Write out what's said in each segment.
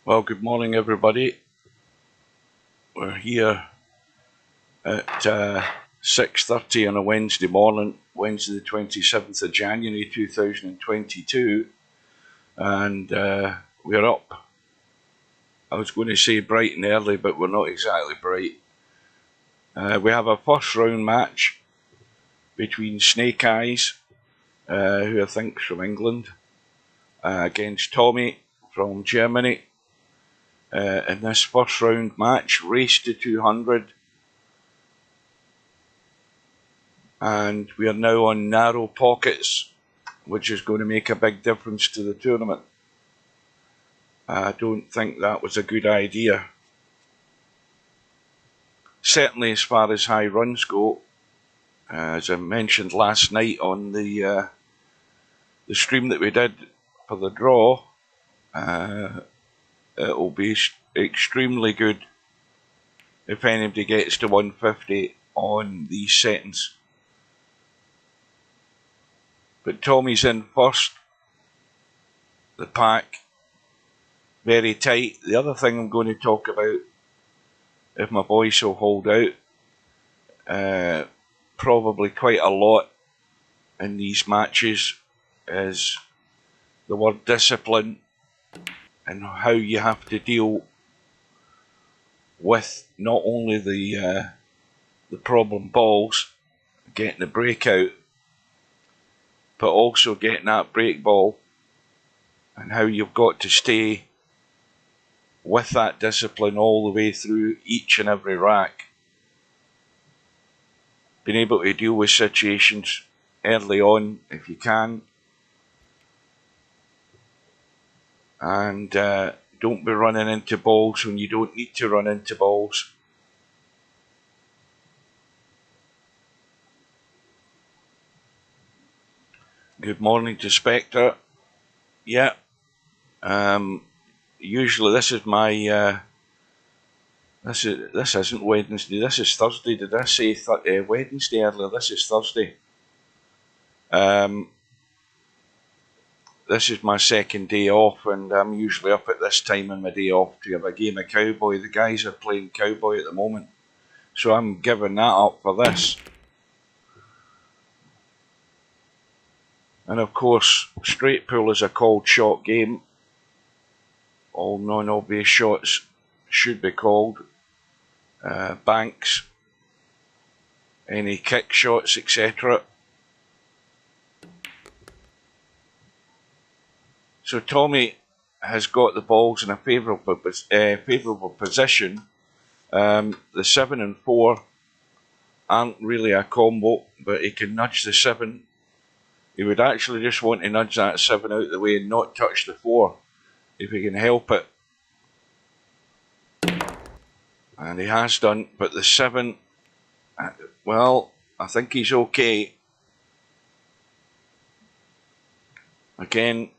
Well, good morning, everybody. We're here at 6:30 on a Wednesday morning, Wednesday the 27th of January 2022, and we're up. I was going to say bright and early, but we're not exactly bright. We have a first round match between Snake Eyes, who I think is from England, against Tommyy from Germany. In this first round match, race to 200, and we are now on narrow pockets, which is going to make a big difference to the tournament. I don't think that was a good idea. Certainly as far as high runs go, as I mentioned last night on the stream that we did for the draw, it'll be extremely good if anybody gets to 150 on these settings. But Tommy's in first. The pack very tight. The other thing I'm going to talk about, if my voice will hold out, probably quite a lot in these matches, is the word discipline and how you have to deal with not only the problem balls, getting the breakout, but also getting that break ball, and how you've got to stay with that discipline all the way through each and every rack. Being able to deal with situations early on if you can, and don't be running into balls when you don't need to run into balls. Good morning to Spectre. Yeah, usually this is my this isn't Wednesday, this is Thursday. Did I say Wednesday earlier? This is Thursday. This is my second day off, and I'm usually up at this time on my day off to have a game of Cowboy. The guys are playing Cowboy at the moment, so I'm giving that up for this. And of course, straight pull is a called shot game. All non-obvious shots should be called. Banks, any kick shots, etc. So Tommyy has got the balls in a favourable position. The 7 and 4 aren't really a combo, but he can nudge the 7. He would actually just want to nudge that 7 out of the way and not touch the 4, if he can help it. And he has done, but the 7, well, I think he's okay. Again,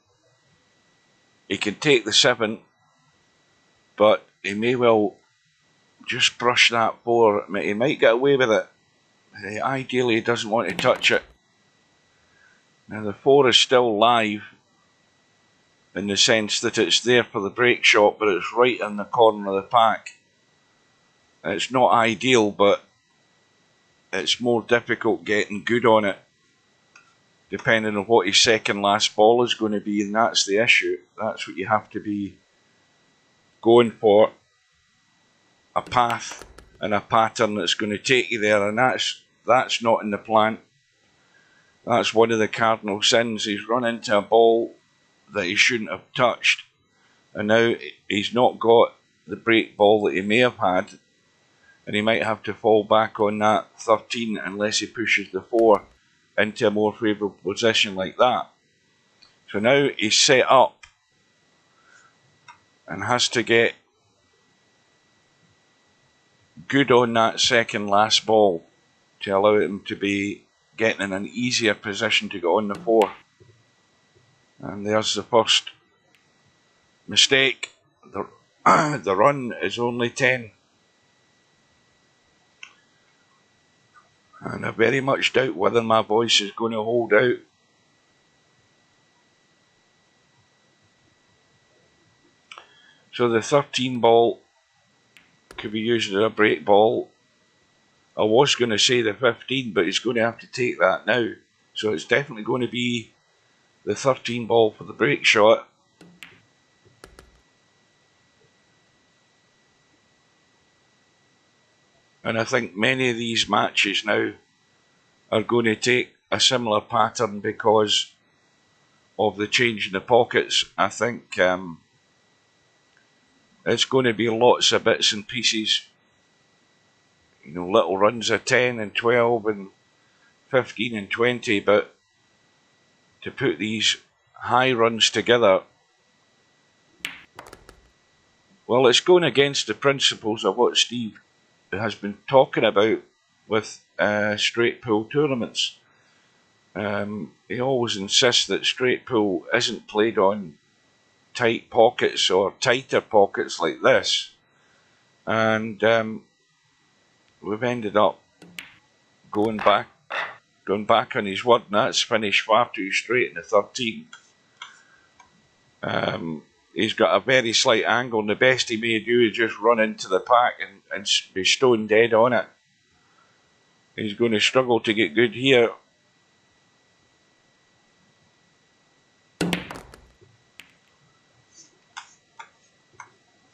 he can take the 7, but he may well just brush that 4. He might get away with it. Ideally, he doesn't want to touch it. Now, the 4 is still live in the sense that it's there for the break shot, but it's right in the corner of the pack. It's not ideal, but it's more difficult getting good on it, depending on what his second last ball is going to be, and that's the issue. That's what you have to be going for, a path and a pattern that's going to take you there, and that's not in the plan. That's one of the cardinal sins. He's run into a ball that he shouldn't have touched, and now he's not got the break ball that he may have had, and he might have to fall back on that 13 unless he pushes the 4 into a more favourable position like that. So now he's set up and has to get good on that second last ball to allow him to be getting in an easier position to go on the 4. And there's the first mistake. The run is only 10. And I very much doubt whether my voice is going to hold out. So the 13 ball could be used as a break ball. I was going to say the 15, but he's going to have to take that now. So it's definitely going to be the 13 ball for the break shot. And I think many of these matches now are going to take a similar pattern because of the change in the pockets. I think it's going to be lots of bits and pieces. You know, little runs of 10 and 12 and 15 and 20, but to put these high runs together, well, it's going against the principles of what Steve has been talking about with straight pool tournaments. He always insists that straight pool isn't played on tight pockets or tighter pockets like this, and we've ended up going back on his word, and that's finished far too straight in the 13. He's got a very slight angle, and the best he may do is just run into the pack and be stone dead on it. He's going to struggle to get good here.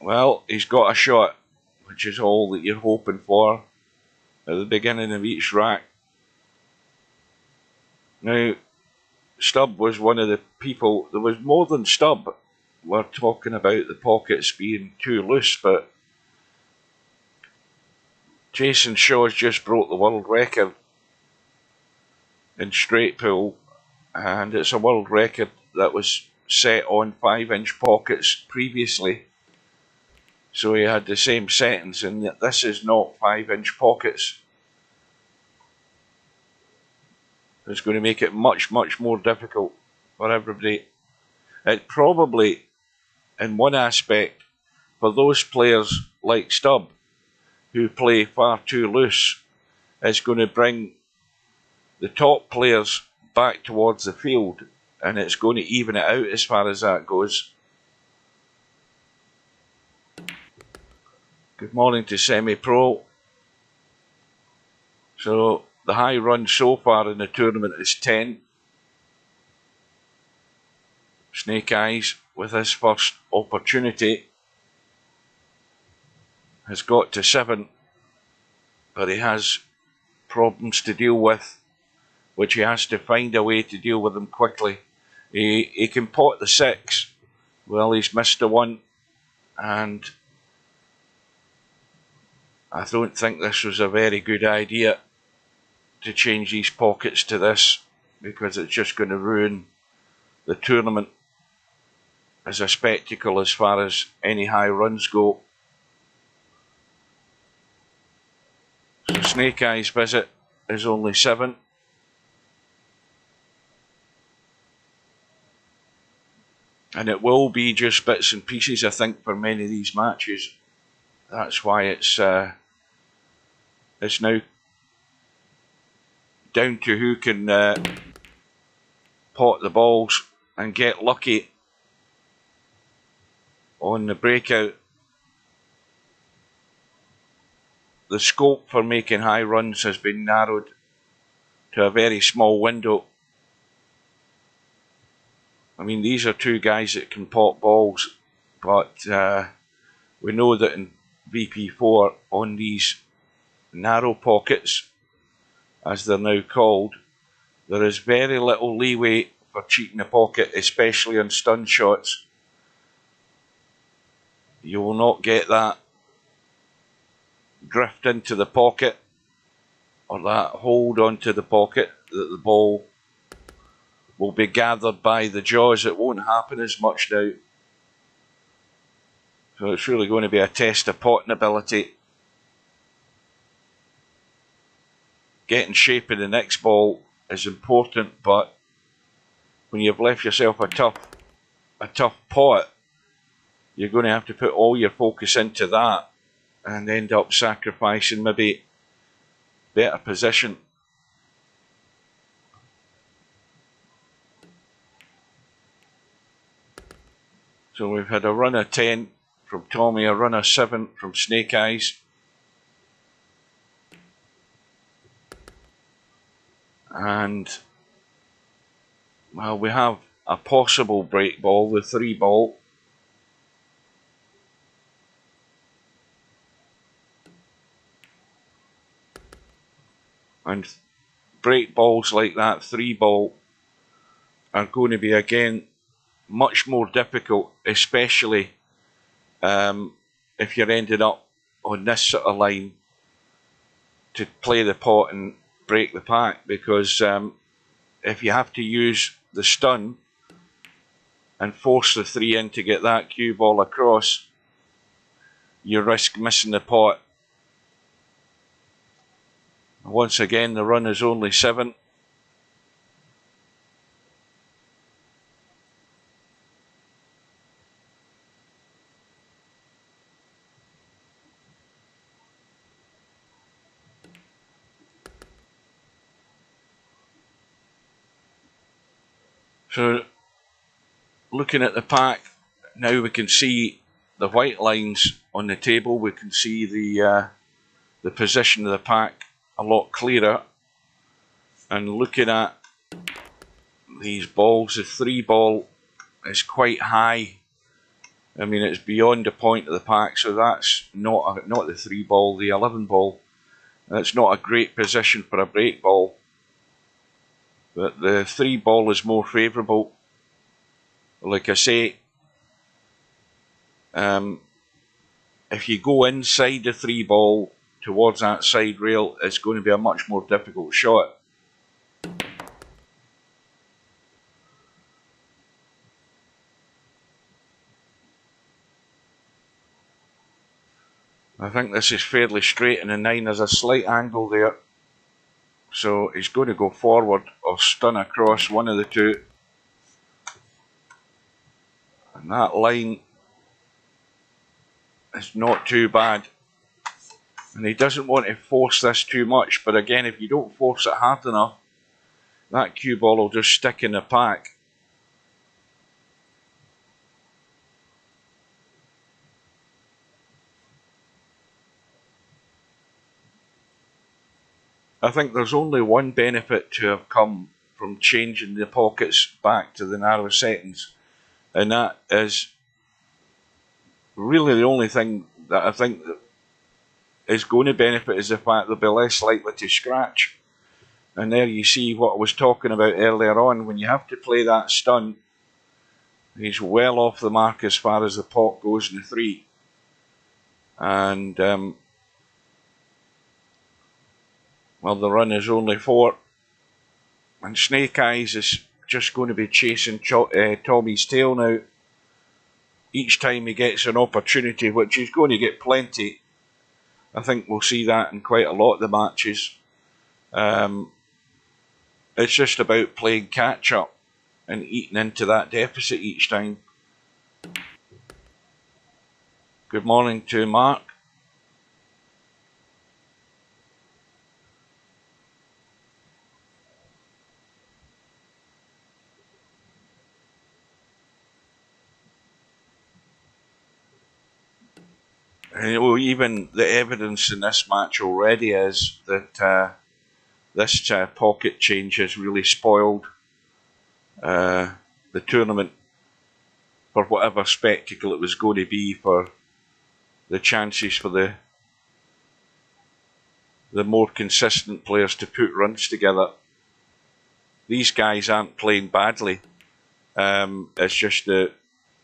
Well, he's got a shot, which is all that you're hoping for at the beginning of each rack. Now, Stubb was one of the people, there was more than Stubb. We're talking about the pockets being too loose, but Jason Shaw's just broke the world record in straight pool, and it's a world record that was set on 5-inch pockets previously. So he had the same settings, and this is not 5-inch pockets. It's going to make it much, much more difficult for everybody. It probably, in one aspect, for those players like Stubb, who play far too loose, is going to bring the top players back towards the field, and it's going to even it out as far as that goes. Good morning to Semi-Pro. So the high run so far in the tournament is 10. Snake Eyes, with his first opportunity, has got to 7, but he has problems to deal with, which he has to find a way to deal with them quickly. He can pot the 6. Well, he's missed the 1, and I don't think this was a very good idea to change these pockets to this, because it's just going to ruin the tournament as a spectacle as far as any high runs go. So Snake Eyes' visit is only 7. And it will be just bits and pieces, I think, for many of these matches. That's why it's now down to who can pot the balls and get lucky on the breakout. The scope for making high runs has been narrowed to a very small window. I mean, these are two guys that can pot balls, but we know that in VP4, on these narrow pockets, as they're now called, there is very little leeway for cheating the pocket, especially on stun shots. You will not get that drift into the pocket or that hold onto the pocket that the ball will be gathered by the jaws. It won't happen as much now. So it's really going to be a test of potting ability. Getting shape in the next ball is important, but when you've left yourself a tough pot, you're going to have to put all your focus into that and end up sacrificing maybe better position. So we've had a run of 10 from Tommyy, a runner 7 from Snake Eyes. And, well, we have a possible break ball, the 3 ball. And break balls like that, 3 ball, are going to be, again, much more difficult, especially if you're ended up on this sort of line to play the pot and break the pack, because if you have to use the stun and force the 3 in to get that cue ball across, you risk missing the pot. Once again, the run is only 7. So, looking at the pack, now we can see the white lines on the table. We can see the position of the pack a lot clearer. And looking at these balls, the 3 ball is quite high. I mean, it's beyond the point of the pack, so that's not the 3 ball, the 11 ball. That's not a great position for a break ball. But the 3 ball is more favourable. Like I say, if you go inside the 3 ball towards that side rail, it's going to be a much more difficult shot. I think this is fairly straight, and the 9 has a slight angle there. So he's going to go forward or stun across, one of the two. And that line is not too bad. And he doesn't want to force this too much, but again, if you don't force it hard enough, that cue ball will just stick in the pack. I think there's only one benefit to have come from changing the pockets back to the narrow settings, and that is really the only thing that I think that is going to benefit is the fact they'll be less likely to scratch. And there you see what I was talking about earlier on. When you have to play that stun, he's well off the mark as far as the pot goes in the 3. And well, the run is only 4. And Snake Eyes is just going to be chasing Tommy's tail now. Each time he gets an opportunity, which he's going to get plenty. I think we'll see that in quite a lot of the matches. It's just about playing catch up and eating into that deficit each time. Good morning to Mark. Even the evidence in this match already is that this pocket change has really spoiled the tournament for whatever spectacle it was going to be, for the chances for the more consistent players to put runs together. These guys aren't playing badly. It's just that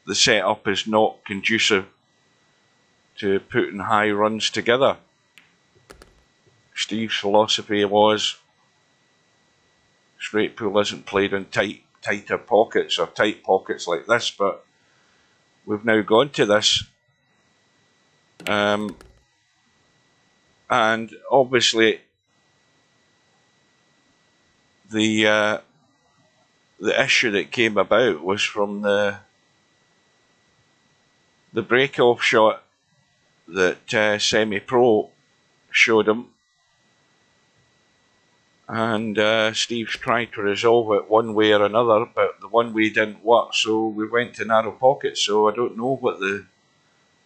the setup is not conducive to putting high runs together. Steve's philosophy was straight pool isn't played in tighter pockets or tight pockets like this, but we've now gone to this. And obviously the issue that came about was from the break-off shot that Semi-Pro showed him, and Steve's tried to resolve it one way or another, but the one way didn't work, so we went to narrow pockets. So I don't know what the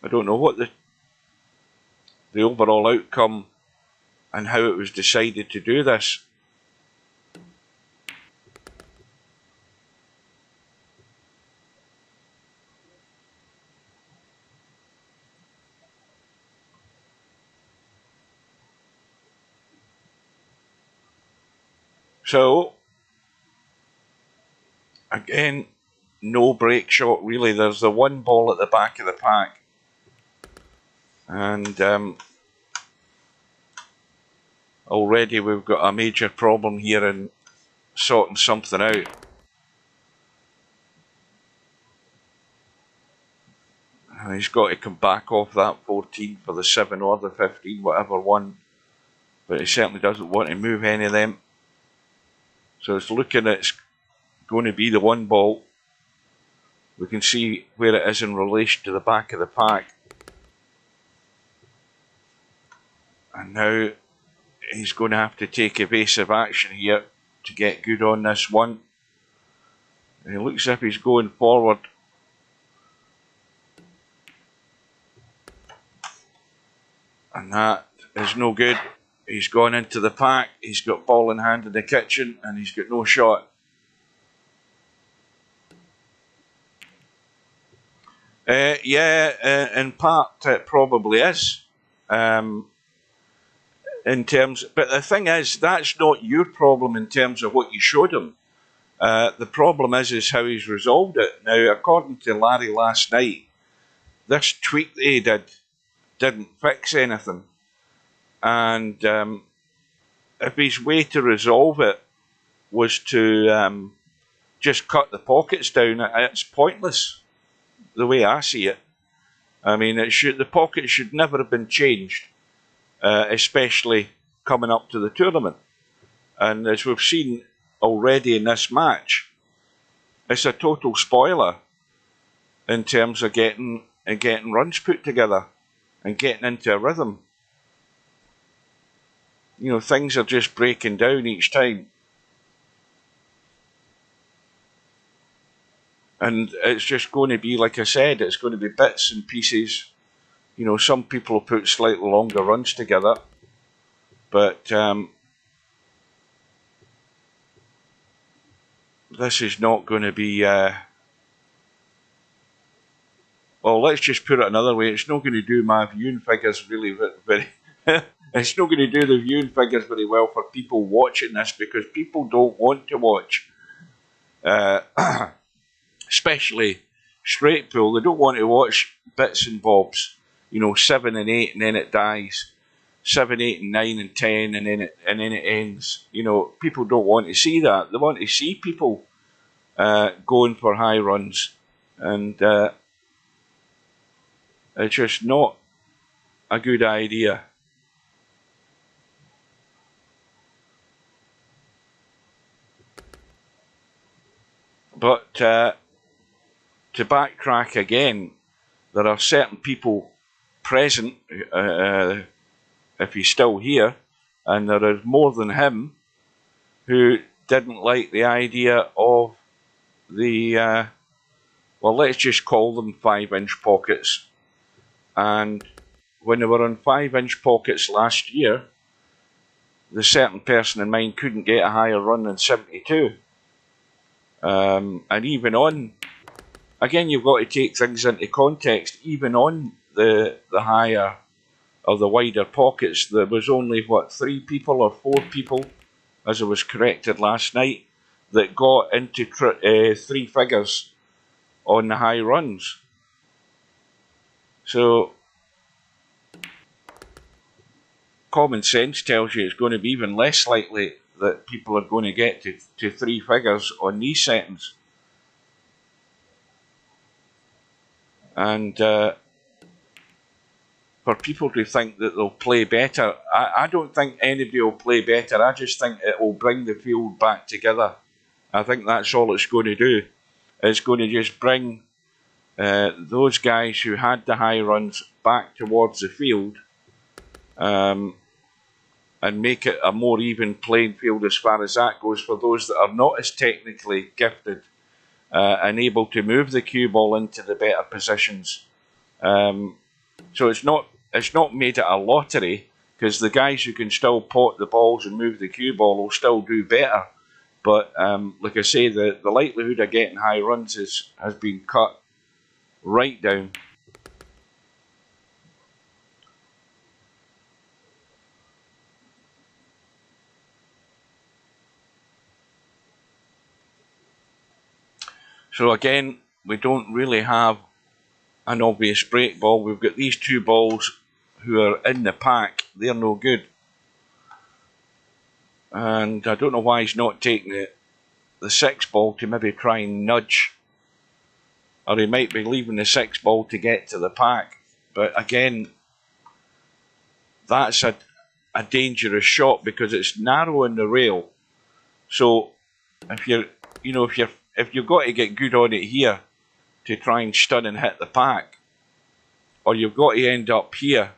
I don't know what the overall outcome and how it was decided to do this. So, again, no break shot really. There's the one ball at the back of the pack. And already we've got a major problem here in sorting something out. And he's got to come back off that 14 for the 7 or the 15, whatever one. But he certainly doesn't want to move any of them. So it's looking at it's going to be the one ball. We can see where it is in relation to the back of the pack. And now he's going to have to take evasive action here to get good on this one. And it looks as if he's going forward. And that is no good. He's gone into the pack. He's got ball in hand in the kitchen and he's got no shot. In part it probably is. In terms, but the thing is, that's not your problem in terms of what you showed him. The problem is how he's resolved it. Now, according to Larry last night, this tweak that he didn't fix anything. And if his way to resolve it was to just cut the pockets down, it's pointless, the way I see it. I mean, the pockets should never have been changed, especially coming up to the tournament. And as we've seen already in this match, it's a total spoiler in terms of getting runs put together and getting into a rhythm. You know, things are just breaking down each time. And it's just going to be, like I said, it's going to be bits and pieces. You know, some people will put slightly longer runs together. But this is not going to be... well, let's just put it another way. It's not going to do my viewing figures really very... it's not going to do the viewing figures very well for people watching this, because people don't want to watch. Especially straight pool. They don't want to watch bits and bobs. You know, 7 and 8 and then it dies. 7, 8 and 9 and 10 and then it ends. You know, people don't want to see that. They want to see people going for high runs. And it's just not a good idea. But to backtrack again, there are certain people present, if he's still here, and there is more than him, who didn't like the idea of the, well, let's just call them 5-inch pockets. And when they were on 5-inch pockets last year, the certain person in mind couldn't get a higher run than 72. And even on, again, you've got to take things into context. Even on the higher or the wider pockets, there was only, 3 people or 4 people, as I was corrected last night, that got into 3 figures on the high runs. So, common sense tells you it's going to be even less likely that people are going to get to 3 figures on these settings. And for people to think that they'll play better, I don't think anybody will play better. I just think it will bring the field back together. I think that's all it's going to do. It's going to just bring those guys who had the high runs back towards the field, and make it a more even playing field as far as that goes for those that are not as technically gifted and able to move the cue ball into the better positions. So it's not made it a lottery, because the guys who can still pot the balls and move the cue ball will still do better. But like I say, the likelihood of getting high runs has been cut right down. So again, we don't really have an obvious break ball. We've got these two balls who are in the pack. They're no good. And I don't know why he's not taking the 6 ball to maybe try and nudge. Or he might be leaving the 6 ball to get to the pack. But again, that's a dangerous shot because it's narrow in the rail. So if you've got to get good on it here to try and stun and hit the pack, or you've got to end up here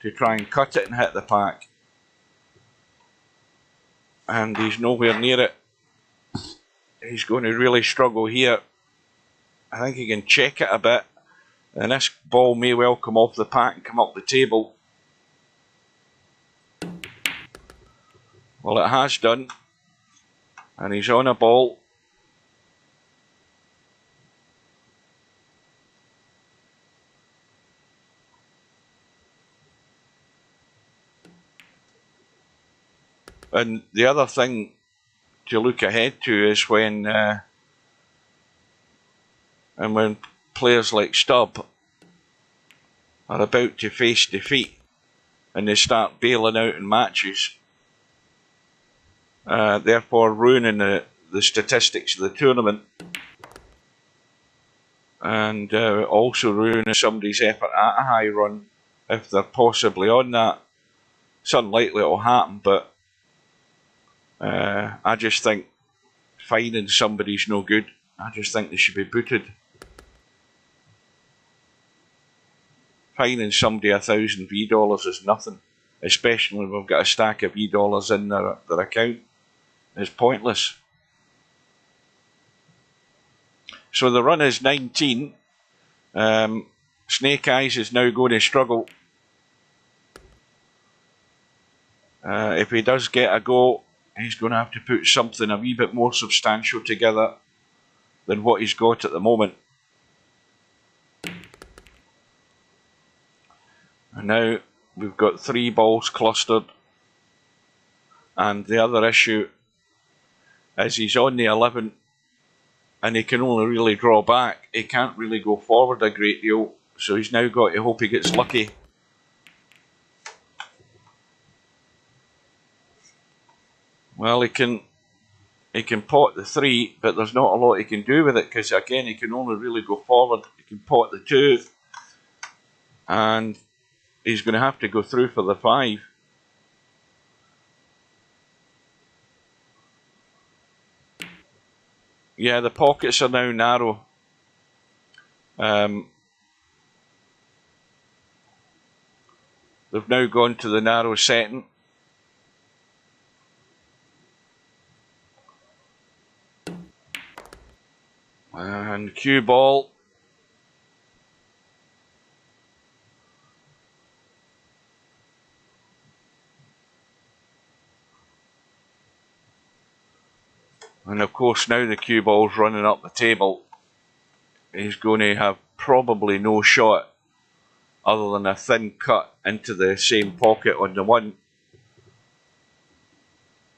to try and cut it and hit the pack. And he's nowhere near it. He's going to really struggle here. I think he can check it a bit, and this ball may well come off the pack and come up the table. Well, it has done, and he's on a ball. And the other thing to look ahead to is when players like Stubb are about to face defeat and they start bailing out in matches, therefore ruining the statistics of the tournament, and also ruining somebody's effort at a high run if they're possibly on that. It's unlikely it'll happen, but I just think fining somebody's no good. I just think they should be booted. Fining somebody $1,000 V is nothing, especially when we've got a stack of V dollars in their account. It's pointless. So the run is 19. Snake Eyes is now going to struggle. If he does get a go, he's going to have to put something a wee bit more substantial together than what he's got at the moment. And now we've got 3 balls clustered. And the other issue is he's on the 11 and he can only really draw back. He can't really go forward a great deal. So he's now got to hope he gets lucky. Well, he can pot the 3, but there's not a lot he can do with it because again he can only really go forward. He can pot the 2, and he's going to have to go through for the 5. Yeah, the pockets are now narrow. They've now gone to the narrow setting. And cue ball. And of course now the cue ball's running up the table. He's going to have probably no shot other than a thin cut into the same pocket on the 1.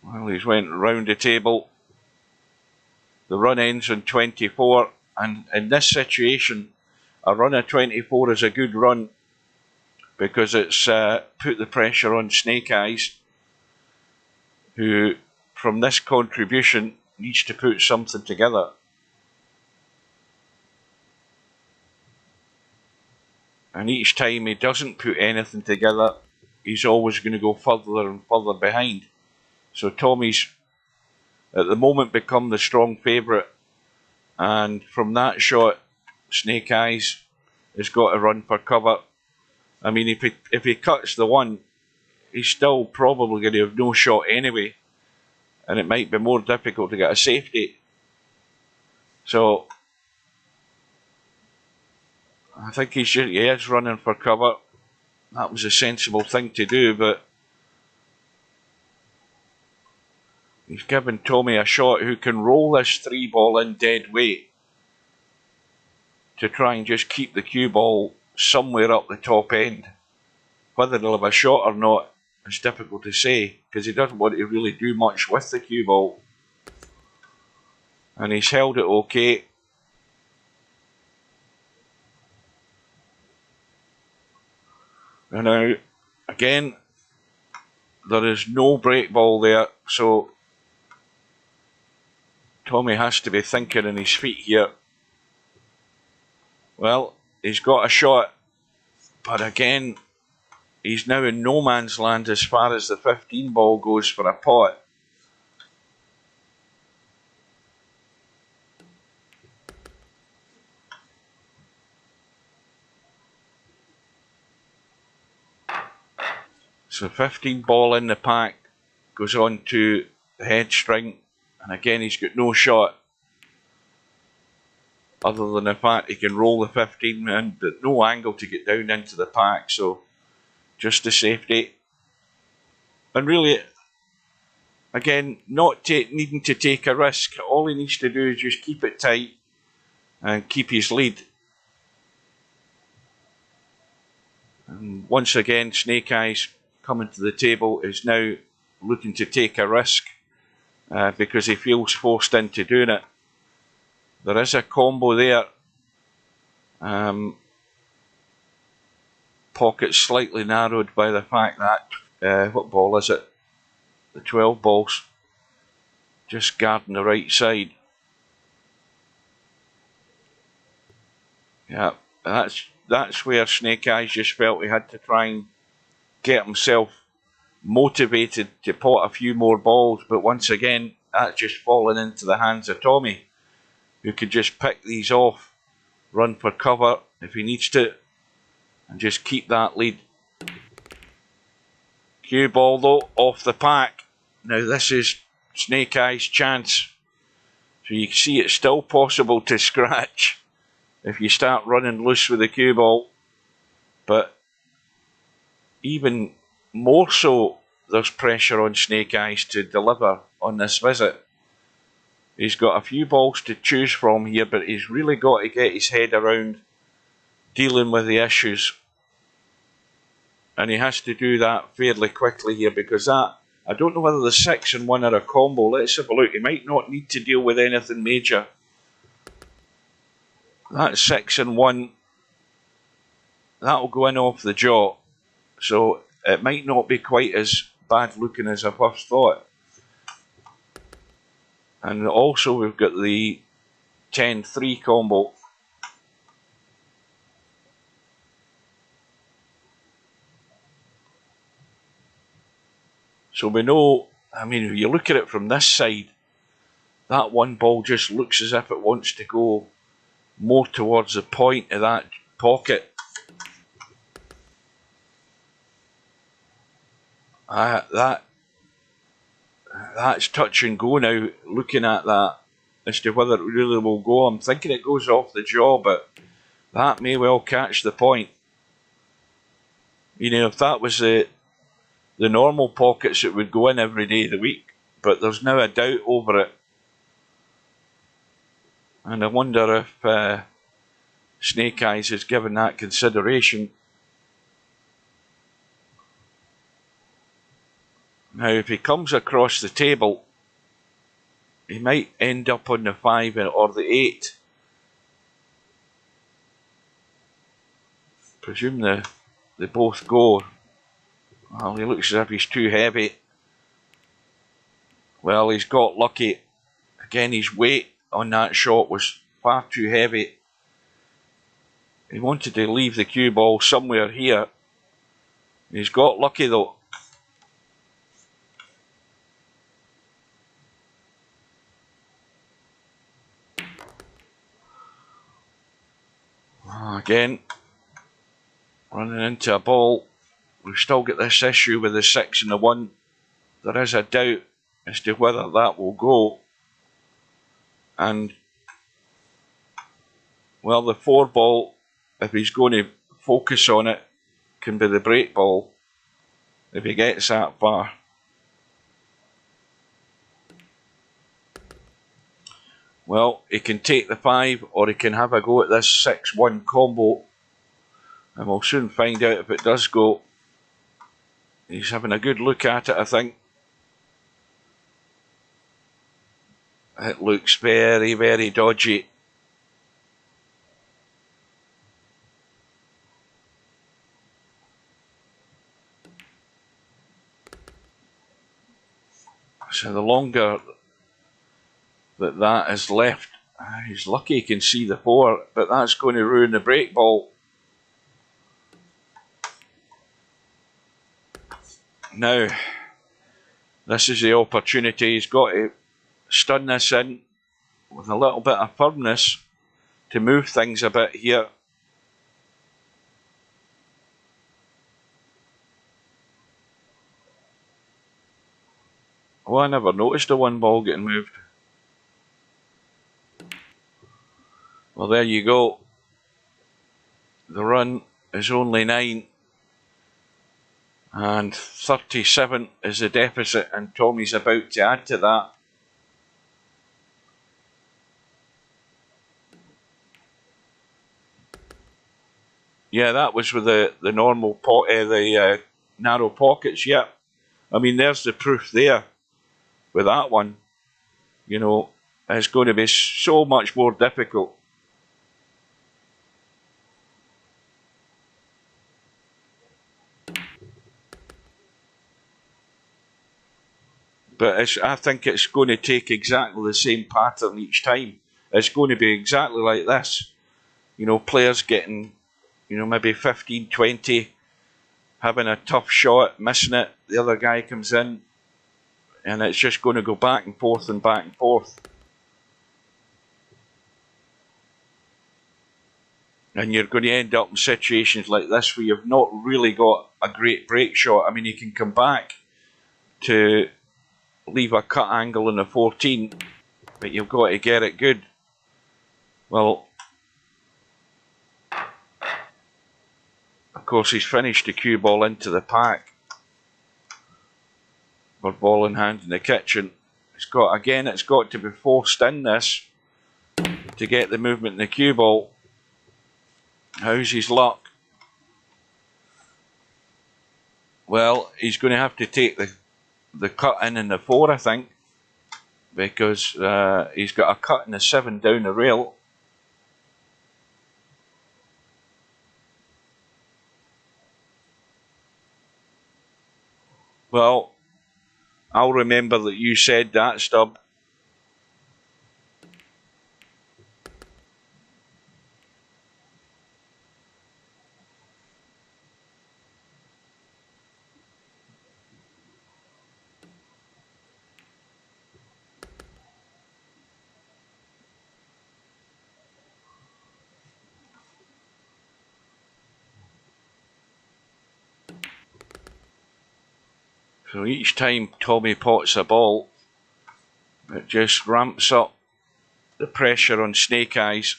Well, he's went round the table. The run ends on 24, and in this situation, a run of 24 is a good run because it's put the pressure on Snake Eyes, who, from this contribution, needs to put something together. And each time he doesn't put anything together, he's always going to go further and further behind. So Tommy's at the moment become the strong favourite, and from that shot Snake Eyes has got to run for cover. I mean, if he cuts the 1, he's still probably going to have no shot anyway, and it might be more difficult to get a safety. So I think he is running for cover. that was a sensible thing to do, but he's given Tommyy a shot who can roll this 3 ball in dead weight to try and just keep the cue ball somewhere up the top end. Whether he'll have a shot or not is difficult to say, because he doesn't want to really do much with the cue ball. And he's held it okay. And now, again, there is no break ball there, so Tommyy has to be thinking on his feet here. Well, he's got a shot, but again, he's now in no man's land as far as the 15 ball goes for a pot. So 15 ball in the pack goes on to the head string, and again he's got no shot other than the fact he can roll the 15 and no angle to get down into the pack, so just a safety. And really, again, not needing to take a risk. All he needs to do is just keep it tight and keep his lead. And once again, Snake Eyes coming to the table is now looking to take a risk because he feels forced into doing it. There is a combo there. Pocket slightly narrowed by the fact that, what ball is it? The 12 balls just guarding the right side. Yeah, that's where Snake Eyes just felt he had to try and get himself motivated to pot a few more balls, but once again, that's just fallen into the hands of Tommyy, who could just pick these off, run for cover if he needs to, and just keep that lead. Cue ball though, off the pack. Now this is Snake Eyes' chance. So you can see it's still possible to scratch if you start running loose with the cue ball, but even more so, there's pressure on Snake Eyes to deliver on this visit. He's got a few balls to choose from here, but he's really got to get his head around dealing with the issues. And he has to do that fairly quickly here, because that, I don't know whether the 6 and 1 are a combo. Let's have a look. He might not need to deal with anything major. That 6 and 1, that'll go in off the jaw. So it might not be quite as bad looking as I first thought. And also we've got the 10-3 combo. So we know, I mean, if you look at it from this side, that one ball just looks as if it wants to go more towards the point of that pocket. That's touch and go now, looking at that as to whether it really will go. I'm thinking it goes off the jaw, but that may well catch the point. You know, if that was the normal pockets, it would go in every day of the week, but there's now a doubt over it. And I wonder if Snake Eyes has given that consideration. Now, if he comes across the table, he might end up on the 5 or the 8. Presume they both go. Well, he looks as if he's too heavy. Well, he's got lucky. Again, his weight on that shot was far too heavy. He wanted to leave the cue ball somewhere here. He's got lucky though. Again, running into a ball. We've still got this issue with the 6 and the 1. There is a doubt as to whether that will go. And, well, the 4 ball, if he's going to focus on it, can be the break ball if he gets that far. Well, he can take the 5 or he can have a go at this 6-1 combo. And we'll soon find out if it does go. He's having a good look at it, I think. It looks very, very dodgy. So the longer that is left, he's lucky he can see the 4, but that's going to ruin the break ball. Now, this is the opportunity. He's got to stun this in with a little bit of firmness to move things a bit here. Oh, I never noticed the 1 ball getting moved. Well, there you go. The run is only 9. And 37 is the deficit, and Tommy's about to add to that. Yeah, that was with the normal narrow pockets. Yeah, I mean, there's the proof there. With that one, you know, it's going to be so much more difficult. But I think it's going to take exactly the same pattern each time. It's going to be exactly like this. You know, players getting, you know, maybe 15, 20, having a tough shot, missing it. The other guy comes in, and it's just going to go back and forth and back and forth. And you're going to end up in situations like this where you've not really got a great break shot. I mean, you can come back to leave a cut angle in the 14, but you've got to get it good. Well, of course, he's finished the cue ball into the pack. For ball in hand in the kitchen. It's got to be forced in this to get the movement in the cue ball. How's his luck? Well, he's going to have to take the cut in the 4, I think, because he's got a cut in the 7 down the rail. Well, I'll remember that you said that, Stub. So each time Tommy pots a ball, it just ramps up the pressure on Snake Eyes.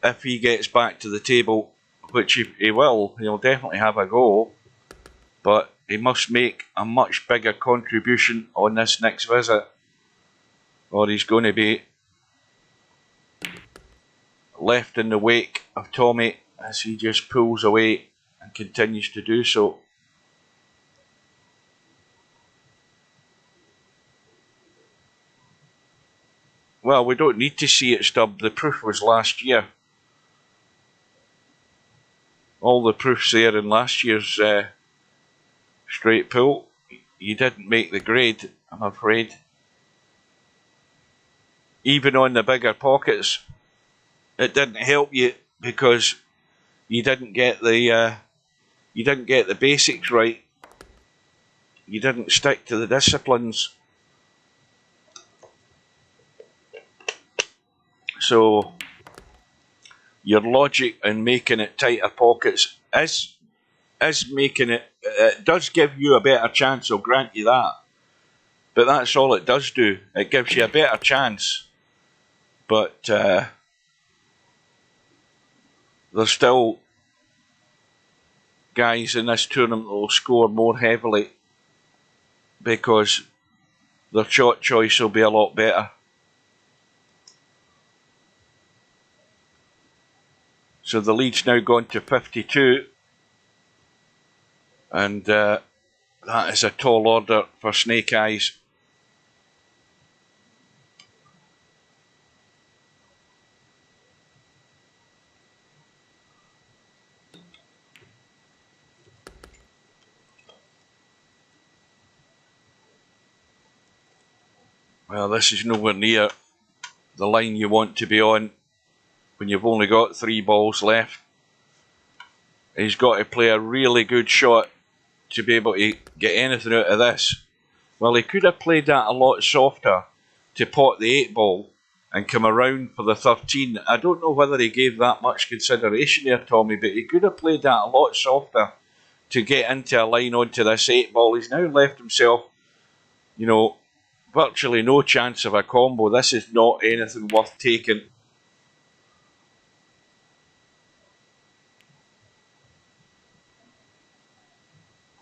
If he gets back to the table, which he will, he'll definitely have a go, but he must make a much bigger contribution on this next visit, or he's going to be left in the wake of Tommyy as he just pulls away and continues to do so. Well, we don't need to see it, Stub. The proof was last year. All the proof's there in last year's straight pull. You didn't make the grade, I'm afraid. Even on the bigger pockets, it didn't help you because you didn't get the basics right. You didn't stick to the disciplines. So your logic in making it tighter pockets is making it does give you a better chance, I'll grant you that. But that's all it does do. It gives you a better chance. But there's still guys in this tournament will score more heavily because their shot choice will be a lot better. So the lead's now gone to 52, and that is a tall order for Snake Eyes. Well, this is nowhere near the line you want to be on when you've only got 3 balls left. He's got to play a really good shot to be able to get anything out of this. Well, he could have played that a lot softer to pot the 8 ball and come around for the 13. I don't know whether he gave that much consideration there, Tommy, but he could have played that a lot softer to get into a line onto this 8 ball. He's now left himself, you know, virtually no chance of a combo. This is not anything worth taking.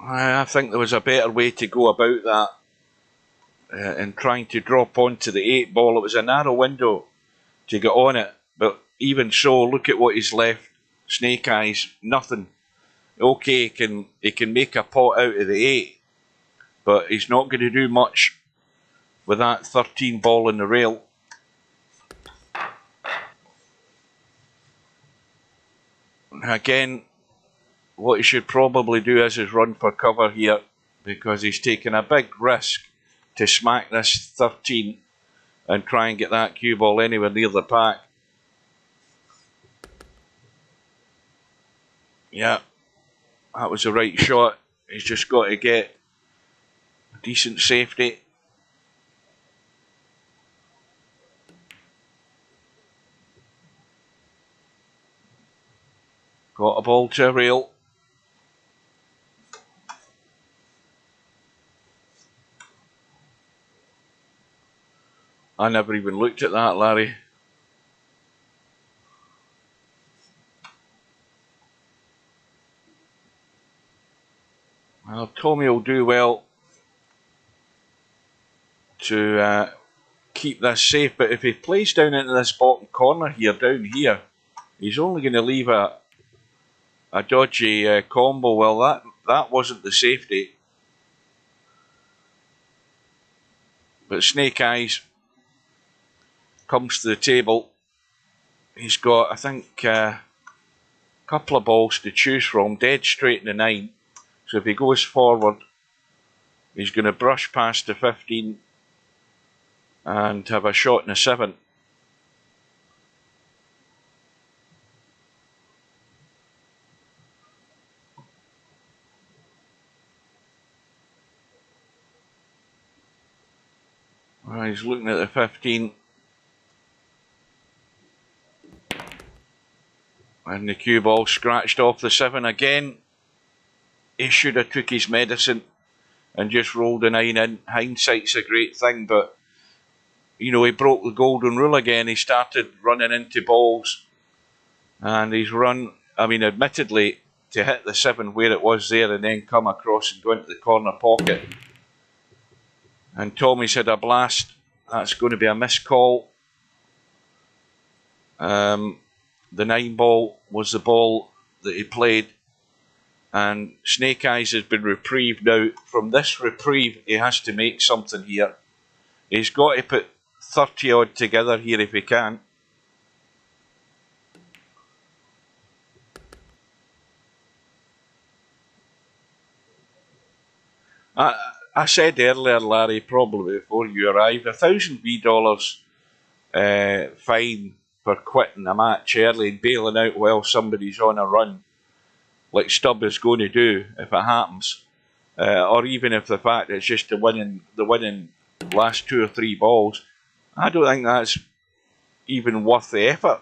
I think there was a better way to go about that in trying to drop onto the 8 ball. It was a narrow window to get on it, but even so, look at what he's left. Snake Eyes, nothing. Okay, he can make a pot out of the 8, but he's not going to do much with that 13 ball in the rail. Again, what he should probably do is run for cover here, because he's taken a big risk to smack this 13 and try and get that cue ball anywhere near the pack. Yeah, that was the right shot. He's just got to get a decent safety. Got a ball to a rail. I never even looked at that, Larry. Well, Tommyy will do well to keep this safe, but if he plays down into this bottom corner here, down here, he's only going to leave a dodgy combo. Well, that wasn't the safety. But Snake Eyes comes to the table. He's got, I think, a couple of balls to choose from, dead straight in the 9. So if he goes forward, he's going to brush past the 15 and have a shot in the 7. Well, he's looking at the 15. And the cue ball scratched off the 7 again. He should have took his medicine and just rolled the 9 in. Hindsight's a great thing, but you know, he broke the golden rule again. He started running into balls, and he's run, I mean, admittedly, to hit the 7 where it was there and then come across and go into the corner pocket. And Tommy's had a blast. That's going to be a missed call. The 9 ball was the ball that he played, and Snake Eyes has been reprieved. Now, from this reprieve, he has to make something here. He's got to put 30 odd together here if he can. I said earlier, Larry, probably before you arrived, $1,000 fine for quitting a match early and bailing out while somebody's on a run, like Stubb is going to do if it happens, or even if the fact it's just the winning last 2 or 3 balls. I don't think that's even worth the effort.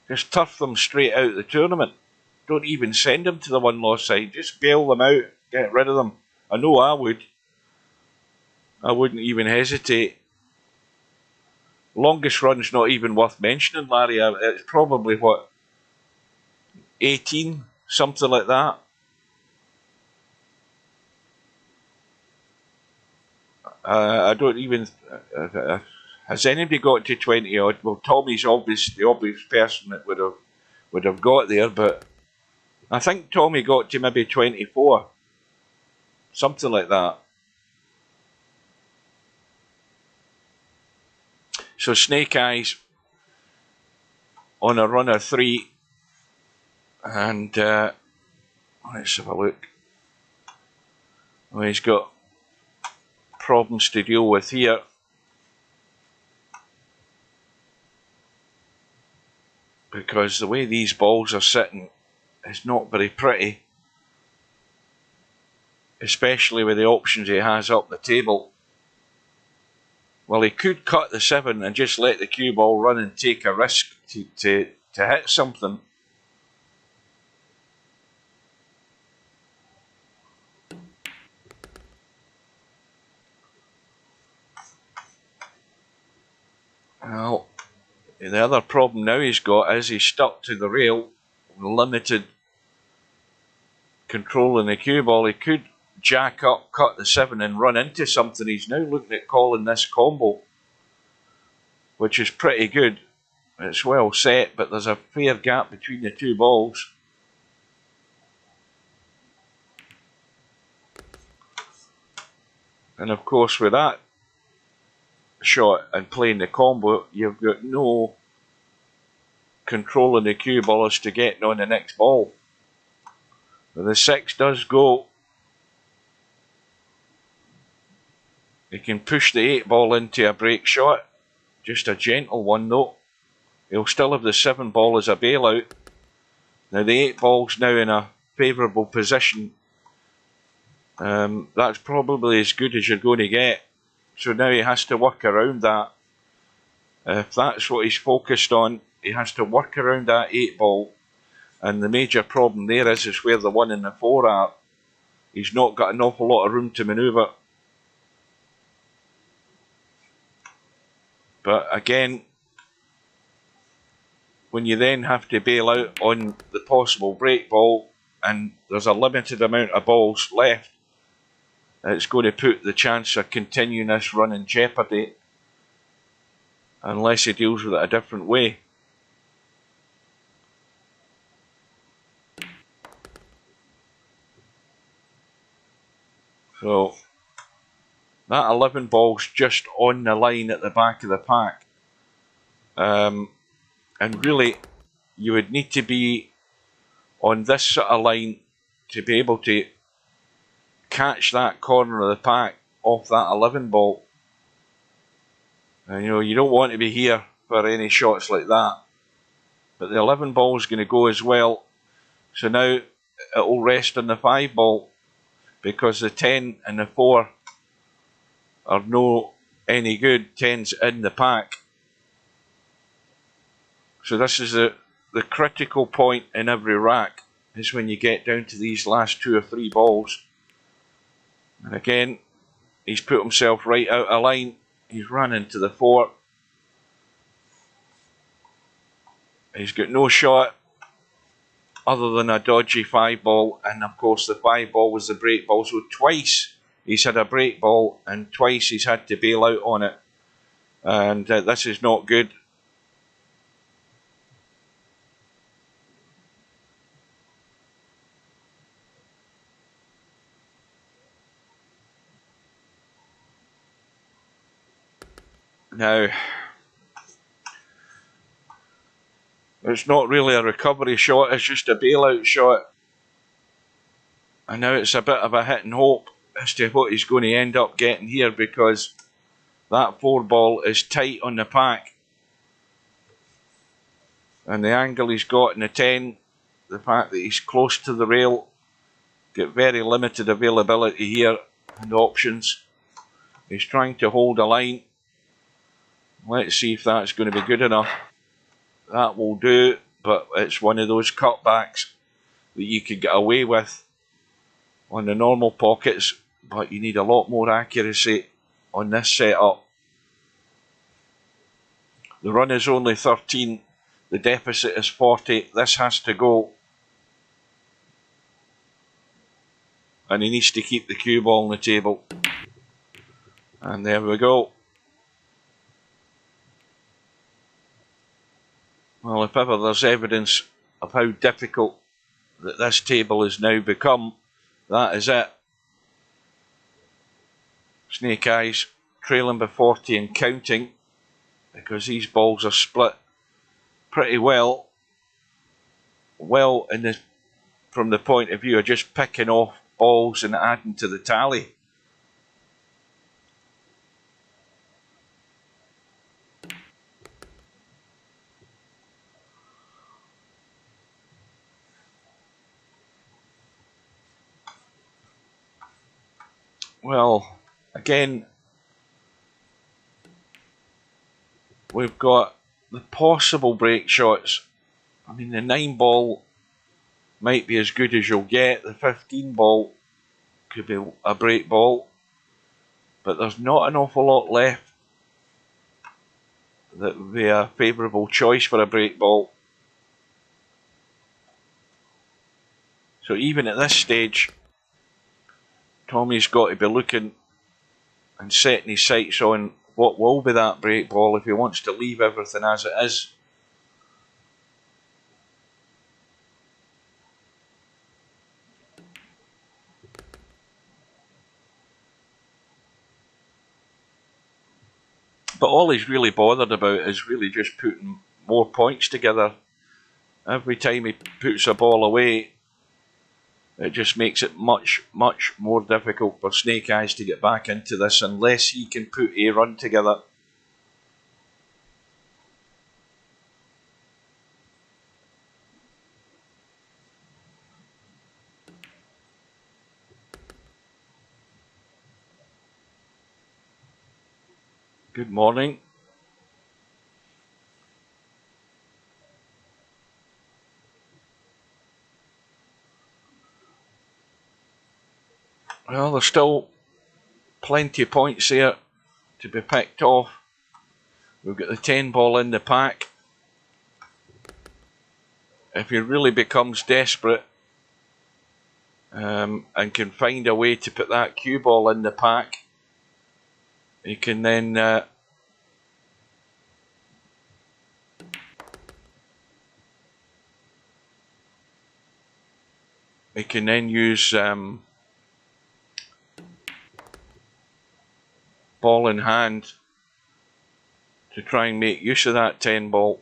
Just turf them straight out of the tournament. Don't even send them to the one-loss side. Just bail them out. Get rid of them. I know I would. I wouldn't even hesitate. Longest run's not even worth mentioning, Larry. It's probably, what, 18? Something like that. I don't even. Has anybody got to 20 odd? Well, Tommy's the obvious person that would have got there, but I think Tommyy got to maybe 24, something like that. So Snake Eyes on a run of 3, and let's have a look. Well, he's got problems to deal with here. Because the way these balls are sitting is not very pretty. Especially with the options he has up the table. Well, he could cut the 7 and just let the cue ball run and take a risk to hit something. Well, the other problem now he's got is he's stuck to the rail, limited control in the cue ball. He could jack up, cut the 7 and run into something. He's now looking at calling this combo, which is pretty good. It's well set, but there's a fair gap between the two balls. And of course with that shot and playing the combo, you've got no control in the cue ball as to getting on the next ball. But the 6 does go. He can push the 8 ball into a break shot. Just a gentle one though. He'll still have the 7 ball as a bailout. Now the 8 ball's now in a favourable position. That's probably as good as you're going to get. So now he has to work around that. If that's what he's focused on, he has to work around that 8 ball. And the major problem there is where the 1 and the 4 are. He's not got an awful lot of room to manoeuvre. But again, when you then have to bail out on the possible break ball and there's a limited amount of balls left, it's going to put the chance of continuing this run in jeopardy unless he deals with it a different way. So that 11 ball's just on the line at the back of the pack. And really, you would need to be on this sort of line to be able to catch that corner of the pack off that 11 ball. And you don't want to be here for any shots like that. But the 11 ball is going to go as well. So now it will rest on the 5 ball because the 10 and the 4 are no any good. 10's in the pack. So this is the critical point in every rack, is when you get down to these last 2 or 3 balls. And again, he's put himself right out of line. He's run into the 4. He's got no shot other than a dodgy 5 ball, and of course the 5 ball was the break ball. So twice he's had a break ball and twice he's had to bail out on it. And this is not good. Now, it's not really a recovery shot, it's just a bailout shot. And now it's a bit of a hit and hope as to what he's going to end up getting here, because that 4 ball is tight on the pack. And the angle he's got in the 10, the fact that he's close to the rail, got very limited availability here and options. He's trying to hold a line. Let's see if that's going to be good enough. That will do, but it's one of those cutbacks that you could get away with on the normal pockets, but you need a lot more accuracy on this setup. The run is only 13, the deficit is 40, this has to go. And he needs to keep the cue ball on the table. And there we go. Well, if ever there's evidence of how difficult that this table has now become, that is it. Snake Eyes trailing by 40 and counting, because these balls are split pretty well in the, from the point of view of just picking off balls and adding to the tally. Well, again, we've got the possible break shots. I mean, the 9 ball might be as good as you'll get. The 15 ball could be a break ball, but there's not an awful lot left that would be a favourable choice for a break ball. So even at this stage, Tommy's got to be looking and setting his sights on what will be that break ball if he wants to leave everything as it is. But all he's really bothered about is really just putting more points together. Every time he puts a ball away, it just makes it much, much more difficult for Snake Eyes to get back into this unless he can put a run together. Good morning. Well, there's still plenty of points there to be picked off. We've got the 10 ball in the pack. If he really becomes desperate and can find a way to put that cue ball in the pack, he can then use ball in hand to try and make use of that 10 ball,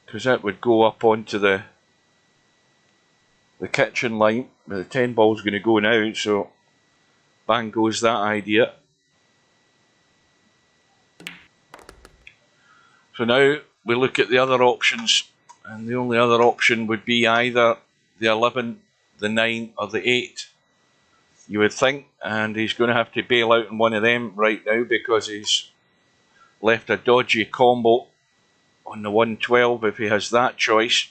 because that would go up onto the kitchen line. The 10 ball's going to go now, so bang goes that idea. So now we look at the other options, and the only other option would be either the 11, the 9 or the 8, you would think, and he's going to have to bail out on one of them right now because he's left a dodgy combo on the 112 if he has that choice.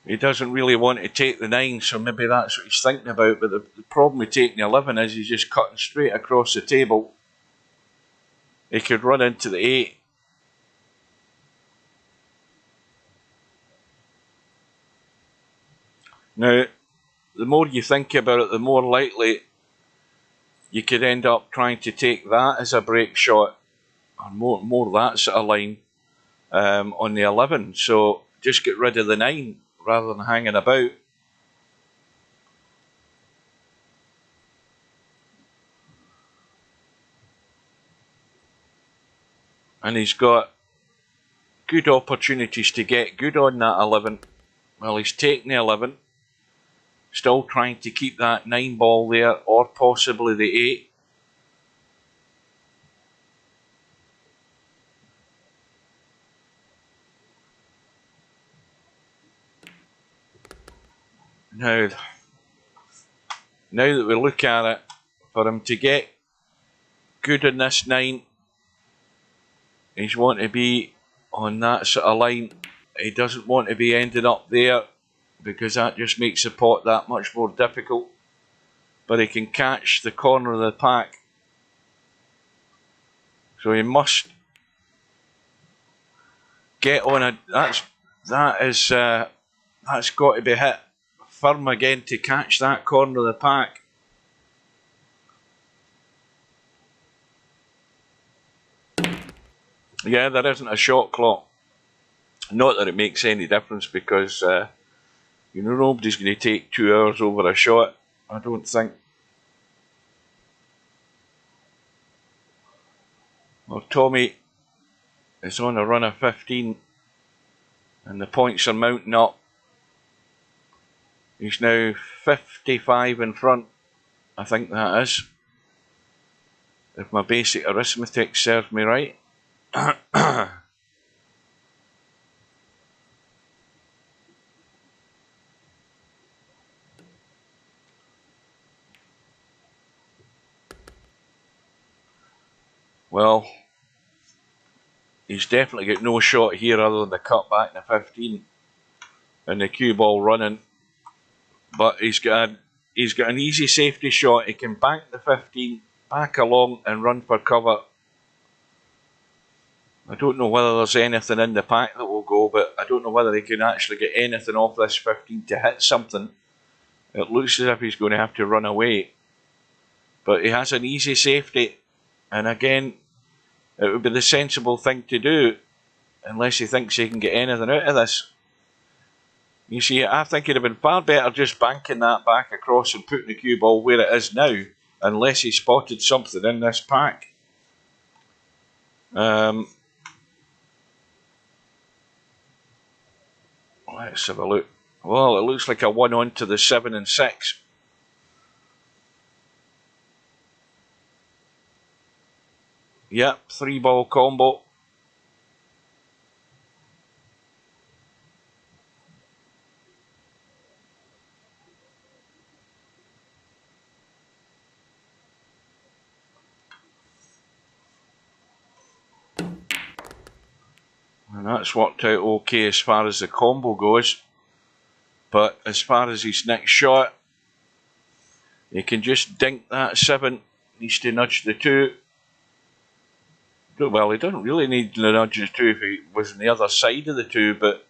He doesn't really want to take the 9, so maybe that's what he's thinking about. But the problem with taking the 11 is he's just cutting straight across the table. He could run into the 8. Now, the more you think about it, the more likely you could end up trying to take that as a break shot, or more that sort of line on the 11. So just get rid of the 9 rather than hanging about. And he's got good opportunities to get good on that 11. Well, he's taking the 11, still trying to keep that 9 ball there, or possibly the 8. Now that we look at it, for him to get good in this 9, he's wanting to be on that sort of line. He doesn't want to be ending up there, because that just makes the pot that much more difficult. But he can catch the corner of the pack, so he must get on a that's got to be hit firm again to catch that corner of the pack. Yeah, there isn't a shot clock. Not that it makes any difference because nobody's going to take 2 hours over a shot, I don't think. Well, Tommyy is on a run of 15 and the points are mounting up. He's now 55 in front, I think that is, if my basic arithmetic serves me right. Well, he's definitely got no shot here other than the cut back in the 15 and the cue ball running. But he's got an easy safety shot. He can bank the 15, back along and run for cover. I don't know whether there's anything in the pack that will go, but I don't know whether he can actually get anything off this 15 to hit something. It looks as if he's going to have to run away. But he has an easy safety, and again, it would be the sensible thing to do, unless he thinks he can get anything out of this. You see, I think it'd have been far better just banking that back across and putting the cue ball where it is now, unless he spotted something in this pack. Let's have a look. Well, it looks like a 1 on to the 7 and 6. Yep, 3-ball combo. And that's worked out okay as far as the combo goes. But as far as his next shot, he can just dink that 7. Needs to nudge the 2. Well, he doesn't really need to nudge the 2 if he was on the other side of the 2, but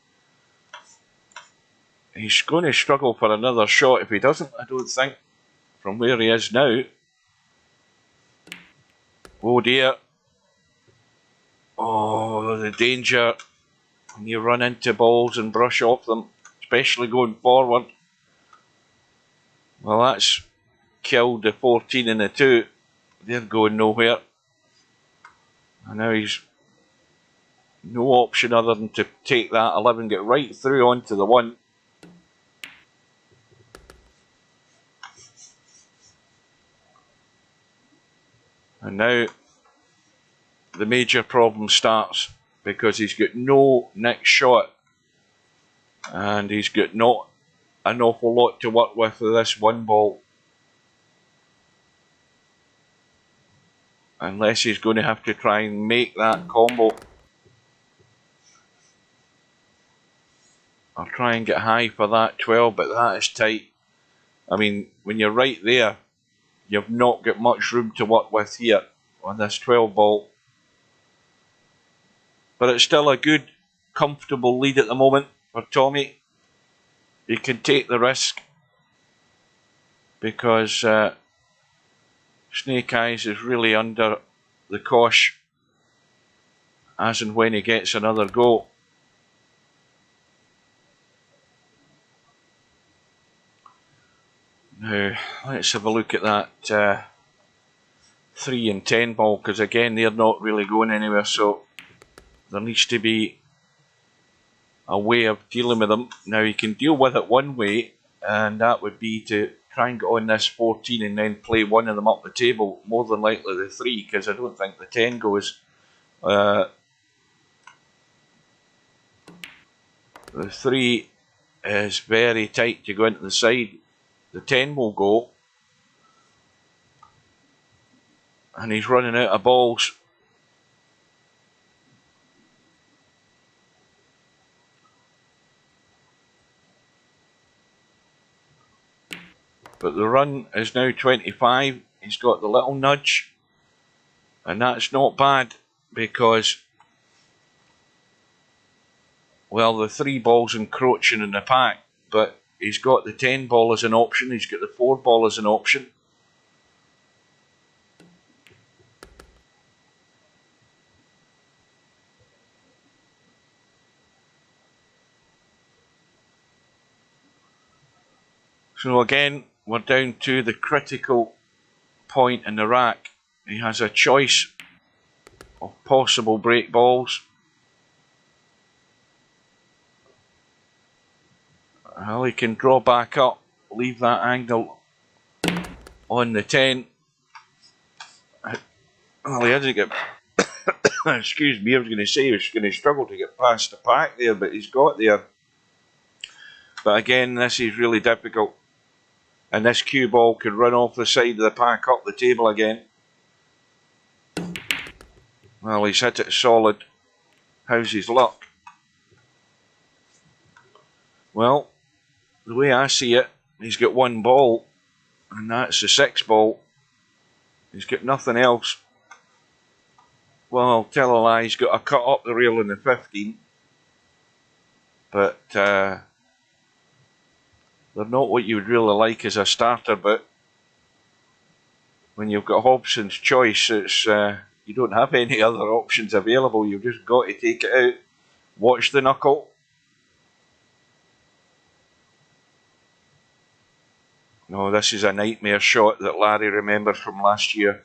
he's going to struggle for another shot if he doesn't, I don't think, from where he is now. Oh dear. Oh, the danger when you run into balls and brush off them, especially going forward. Well, that's killed the 14 and the 2. They're going nowhere. And now he's no option other than to take that 11, get right through onto the 1. And now the major problem starts because he's got no next shot and he's got not an awful lot to work with this 1 ball. Unless he's going to have to try and make that combo. I'll try and get high for that 12, but that is tight. I mean, when you're right there, you've not got much room to work with here on this 12 ball. But it's still a good, comfortable lead at the moment for Tommyy. He can take the risk because Snake Eyes is really under the cosh as and when he gets another go. Now, let's have a look at that 3 and 10 ball, because again, they're not really going anywhere, so there needs to be a way of dealing with them. Now, you can deal with it one way, and that would be to try and get on this 14 and then play one of them up the table, more than likely the 3, because I don't think the 10 goes. The 3 is very tight to go into the side. The 10 will go. And he's running out of balls. But the run is now 25. He's got the little nudge. And that's not bad because well, the 3 ball's encroaching in the pack, but he's got the 10 ball as an option, he's got the 4 ball as an option. So again, we're down to the critical point in the rack. He has a choice of possible break balls. Well, he can draw back up, leave that angle on the 10. Well, he hasn't got... excuse me, I was going to say he was going to struggle to get past the pack there, but he's got there. But again, this is really difficult. And this cue ball could run off the side of the pack up the table again. Well, he's hit it solid. How's his luck? Well, the way I see it, he's got 1 ball, and that's the 6 ball. He's got nothing else. Well, I'll tell a lie, he's got a cut up the rail in the 15. But they're not what you would really like as a starter, but when you've got Hobson's choice, it's you don't have any other options available. You've just got to take it out. Watch the knuckle. No, this is a nightmare shot that Larry remembers from last year.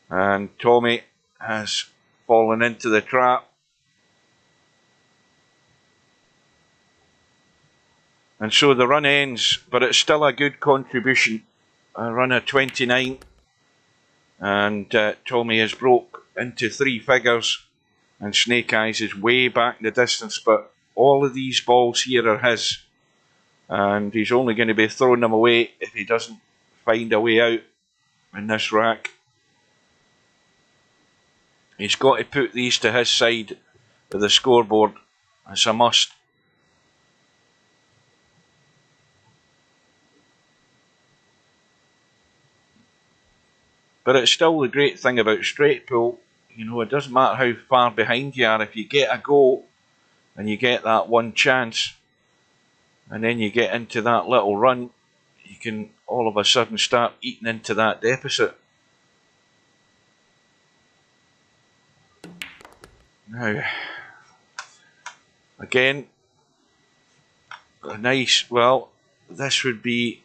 And Tommyy has fallen into the trap. And so the run ends, but it's still a good contribution. A run of 29. And Tommyy has broke into 3 figures. And Snake Eyes is way back in the distance, but all of these balls here are his. And he's only going to be throwing them away if he doesn't find a way out in this rack. He's got to put these to his side of the scoreboard. It's a must. But it's still the great thing about straight pool. You know, it doesn't matter how far behind you are. If you get a goal and you get that 1 chance, and then you get into that little run, you can all of a sudden start eating into that deficit. Now, again, a nice, well, this would be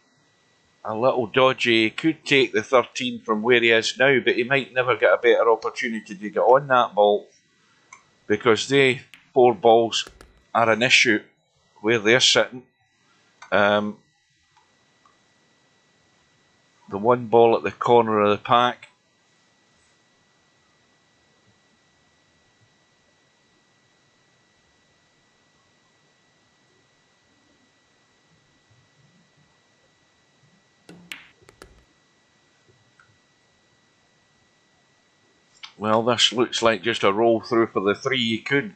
a little dodgy. He could take the 13 from where he is now, but he might never get a better opportunity to get on that ball, because the 4 balls are an issue where they're sitting. The 1 ball at the corner of the pack. Well, this looks like just a roll through for the 3. He could,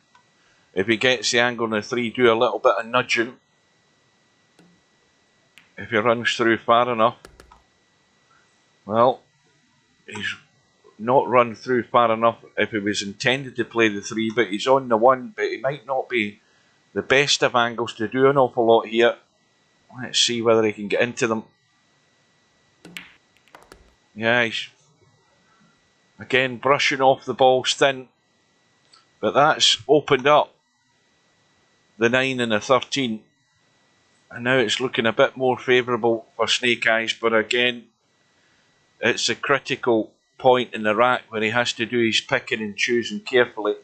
if he gets the angle on the 3, do a little bit of nudging. If he runs through far enough. Well, he's not run through far enough if he was intended to play the 3, but he's on the 1, but he might not be the best of angles to do an awful lot here. Let's see whether he can get into them. Yeah, he's again brushing off the balls thin, but that's opened up the 9 and the 13, and now it's looking a bit more favourable for Snake Eyes, but again, it's a critical point in the rack where he has to do his picking and choosing carefully.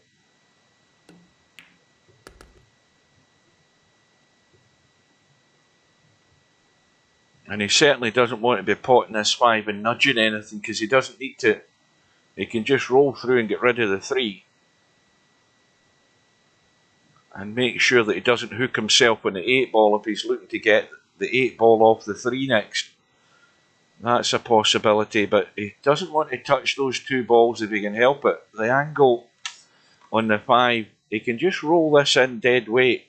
And he certainly doesn't want to be potting this 5 and nudging anything, because he doesn't need to. He can just roll through and get rid of the 3. And make sure that he doesn't hook himself on the 8 ball if he's looking to get the 8 ball off the 3 next. That's a possibility, but he doesn't want to touch those 2 balls if he can help it. The angle on the 5, he can just roll this in dead weight,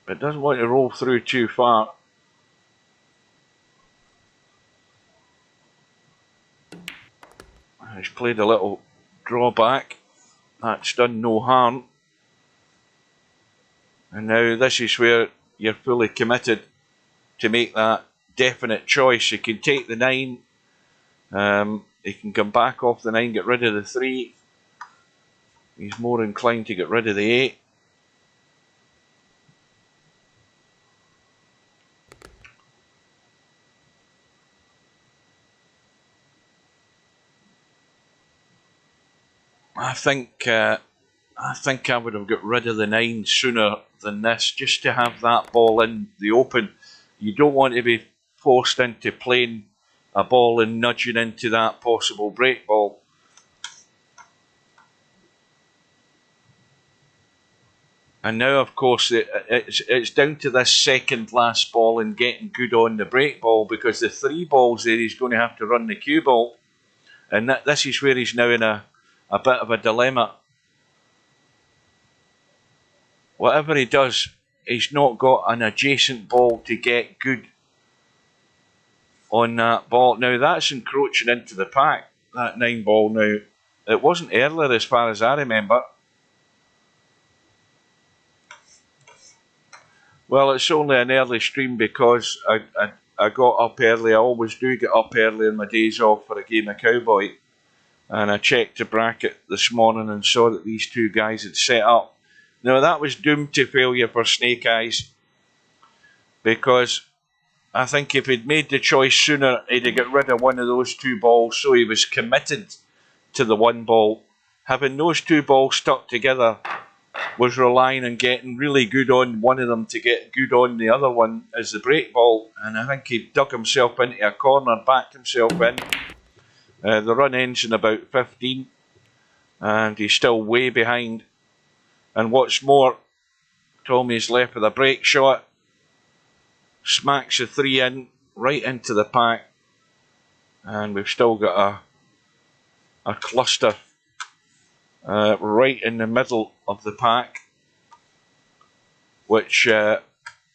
but doesn't want to roll through too far. He's played a little drawback. That's done no harm. And now this is where you're fully committed to make that definite choice. You can take the 9. He can come back off the 9, get rid of the 3. He's more inclined to get rid of the 8. I think I would have got rid of the 9 sooner than this, just to have that ball in the open. You don't want to be forced into playing a ball and nudging into that possible break ball. And now, of course, it's down to this second last ball and getting good on the break ball, because the 3 balls there, he's going to have to run the cue ball. And this is where he's now in a bit of a dilemma. Whatever he does, he's not got an adjacent ball to get good on that ball. Now, that's encroaching into the pack, that 9 ball now. It wasn't earlier as far as I remember. Well, it's only an early stream because I got up early. I always do get up early on my days off for a game of cowboy. And I checked the bracket this morning and saw that these 2 guys had set up. Now, that was doomed to failure for Snake Eyes, because I think if he'd made the choice sooner, he'd have got rid of one of those 2 balls, so he was committed to the 1 ball. Having those 2 balls stuck together was relying on getting really good on one of them to get good on the other one as the break ball, and I think he dug himself into a corner, backed himself in. The run ends in about 15, and he's still way behind. And what's more, Tommy's left with a break shot, smacks the 3 in, right into the pack, and we've still got a cluster right in the middle of the pack, which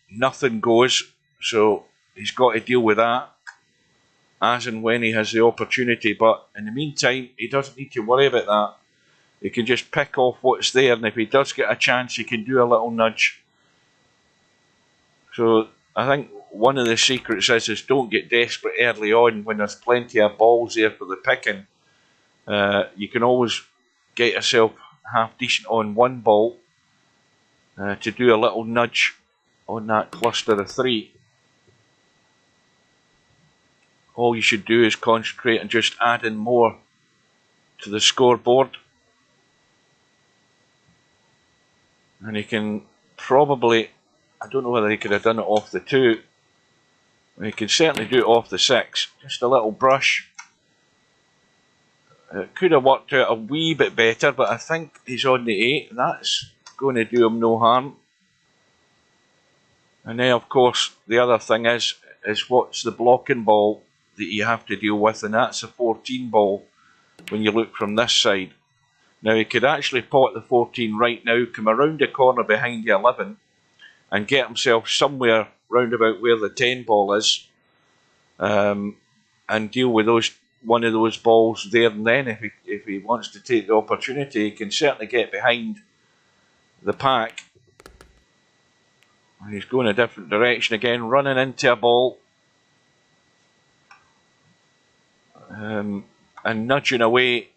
nothing goes, so he's got to deal with that as and when he has the opportunity. But in the meantime, he doesn't need to worry about that. He can just pick off what's there, and if he does get a chance, he can do a little nudge. So I think one of the secrets is don't get desperate early on when there's plenty of balls there for the picking. You can always get yourself half decent on 1 ball to do a little nudge on that cluster of 3. All you should do is concentrate on just adding more to the scoreboard. And he can probably, I don't know whether he could have done it off the 2. He can certainly do it off the 6. Just a little brush. It could have worked out a wee bit better, but I think he's on the 8. That's going to do him no harm. And then, of course, the other thing is what's the blocking ball that you have to deal with, and that's a 14 ball when you look from this side. Now, he could actually pot the 14 right now, come around the corner behind the 11, and get himself somewhere round about where the 10 ball is, and deal with one of those balls there and then. If he wants to take the opportunity, he can certainly get behind the pack. And he's going a different direction again, running into a ball. And nudging away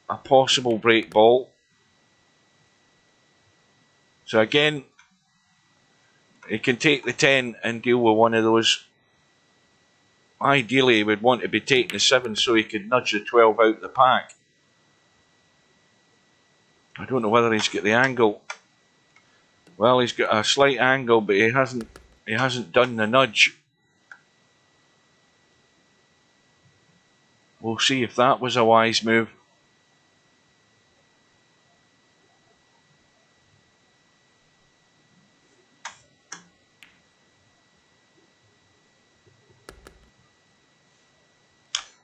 a possible break ball. So again, he can take the 10 and deal with one of those. Ideally, he would want to be taking the 7 so he could nudge the 12 out the pack. I don't know whether he's got the angle. Well, he's got a slight angle, but he hasn't done the nudge. We'll see if that was a wise move.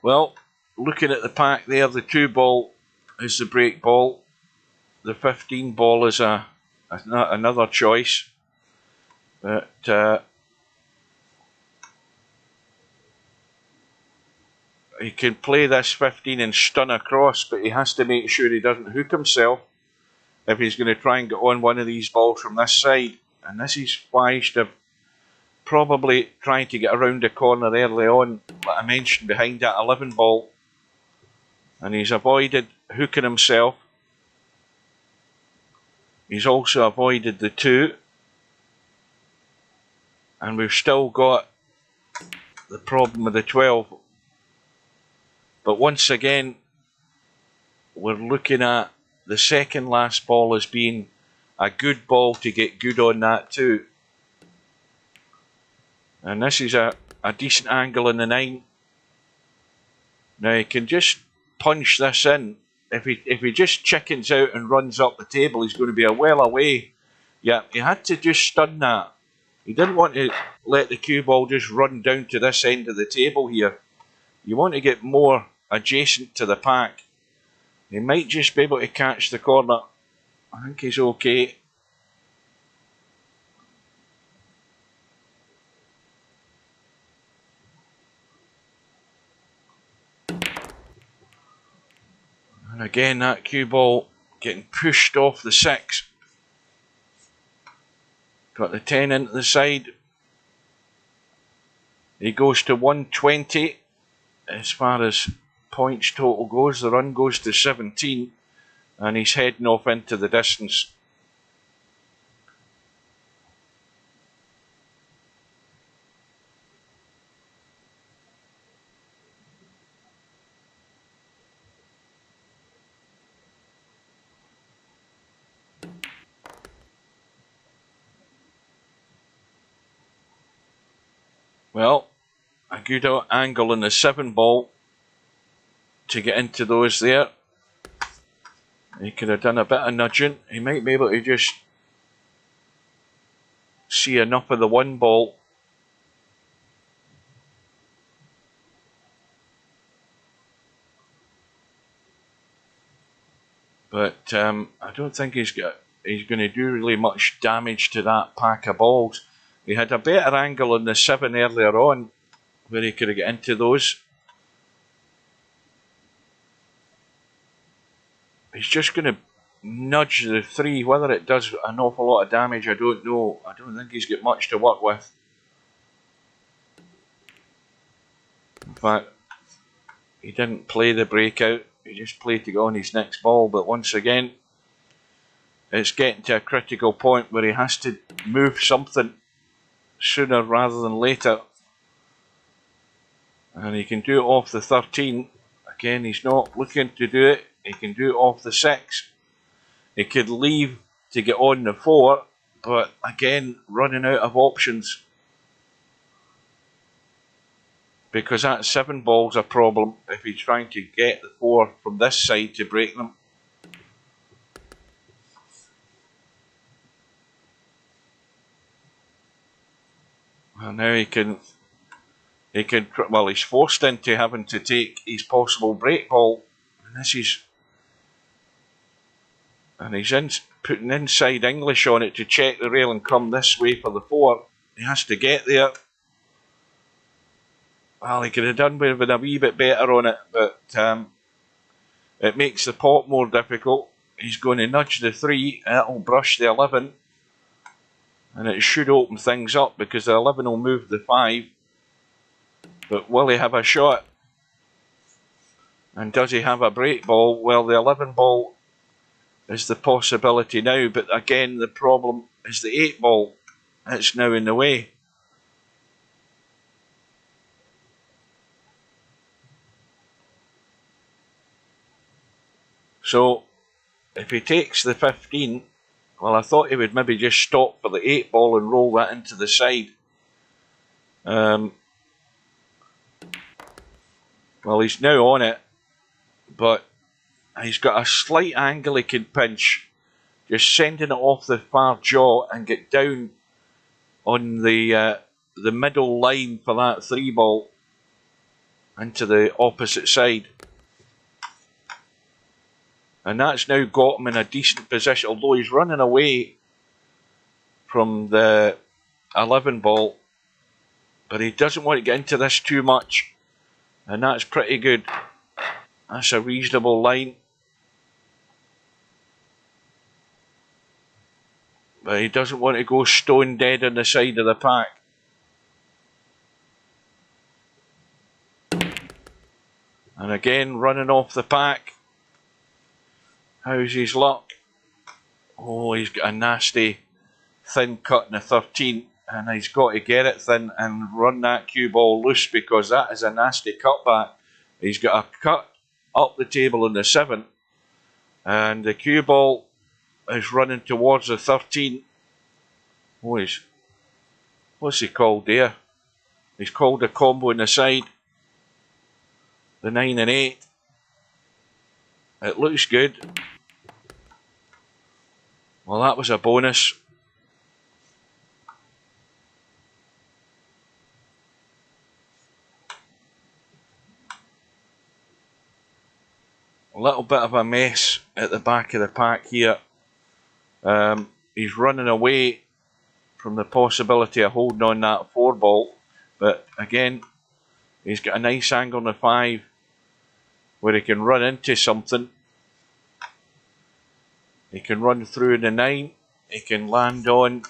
Well, looking at the pack there, the 2 ball is the break ball. The 15 ball is another choice. But he can play this 15 and stun across, but he has to make sure he doesn't hook himself if he's going to try and get on one of these balls from this side. And this is why he should have probably tried to get around the corner early on, like I mentioned, behind that 11 ball. And he's avoided hooking himself. He's also avoided the 2. And we've still got the problem with the 12. But once again, we're looking at the second last ball as being a good ball to get good on that too. And this is a decent angle in the 9. Now he can just punch this in. If he just chickens out and runs up the table, he's going to be a well away. Yeah, he had to just stun that. He didn't want to let the cue ball just run down to this end of the table here. You want to get more adjacent to the pack. He might just be able to catch the corner. I think he's okay. And again, that cue ball getting pushed off the 6. Got the 10 into the side. He goes to 120 as far as points total goes. The run goes to 17 and he's heading off into the distance. Well, a good angle in the 7 ball to get into those there. He could have done a bit of nudging. He might be able to just see enough of the 1 ball. But I don't think he's going to do really much damage to that pack of balls. He had a better angle on the 7 earlier on, where he could have got into those. He's just going to nudge the 3. Whether it does an awful lot of damage, I don't know. I don't think he's got much to work with. In fact, he didn't play the breakout. He just played to go on his next ball. But once again, it's getting to a critical point where he has to move something sooner rather than later. And he can do it off the 13. Again, he's not looking to do it. He can do it off the 6. He could leave to get on the 4, but again, running out of options. Because that 7 ball's a problem if he's trying to get the 4 from this side to break them. And now well, he's forced into having to take his possible break ball. And he's putting inside English on it to check the rail and come this way for the 4. He has to get there. Well, he could have done with a wee bit better on it, but it makes the pot more difficult. He's going to nudge the 3, it'll brush the 11. And it should open things up because the 11 will move the 5. But will he have a shot? And does he have a break ball? Well, the 11 ball is the possibility now, but again, the problem is the 8 ball. It's now in the way. So, if he takes the 15, well, I thought he would maybe just stop for the 8 ball and roll that into the side. Well, he's now on it, but he's got a slight angle he can pinch, just sending it off the far jaw and get down on the middle line for that 3 ball into the opposite side. And that's now got him in a decent position, although he's running away from the 11 ball. But he doesn't want to get into this too much. And that's pretty good. That's a reasonable line. But he doesn't want to go stone dead on the side of the pack. And again, running off the pack. How's his luck? Oh, he's got a nasty thin cut in the 13, and he's got to get it thin and run that cue ball loose, because that is a nasty cutback. He's got a cut up the table in the 7, and the cue ball is running towards the 13. Oh, what's he called there? He's called a combo in the side. The 9 and 8. It looks good. Well, that was a bonus. A little bit of a mess at the back of the pack here. He's running away from the possibility of holding on that 4 ball. But again, he's got a nice angle on the 5 where he can run into something. He can run through the 9. He can land on...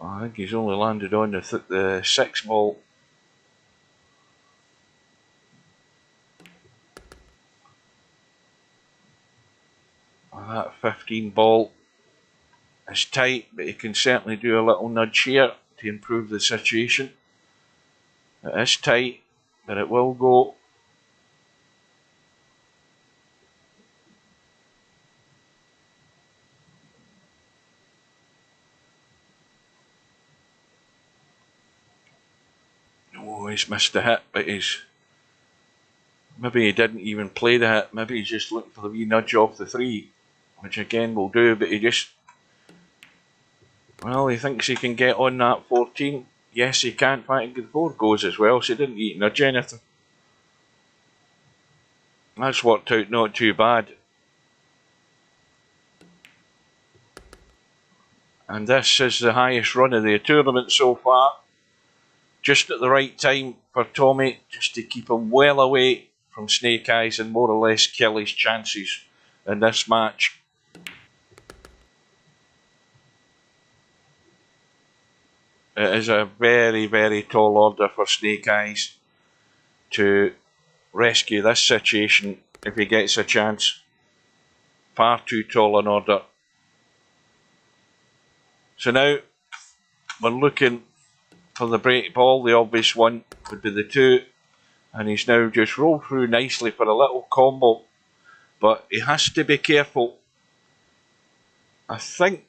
I think he's only landed on the 6 ball. That 15 ball is tight, but he can certainly do a little nudge here to improve the situation. It is tight, but it will go. Oh, he's missed the hit, but maybe he didn't even play the hit. Maybe he's just looking for the wee nudge off the 3, which again will do, but well, he thinks he can get on that 14. Yes, he can. In fact, the 4 goes as well, so he didn't eat nudge anything. That's worked out not too bad. And this is the highest run of the tournament so far. Just at the right time for Tommyy, just to keep him well away from Snake Eyes and more or less kill his chances in this match. It is a very, very tall order for Snake Eyes to rescue this situation if he gets a chance. Far too tall an order. So now we're looking for the break ball. The obvious one would be the 2, and he's now just rolled through nicely for a little combo, but he has to be careful. I think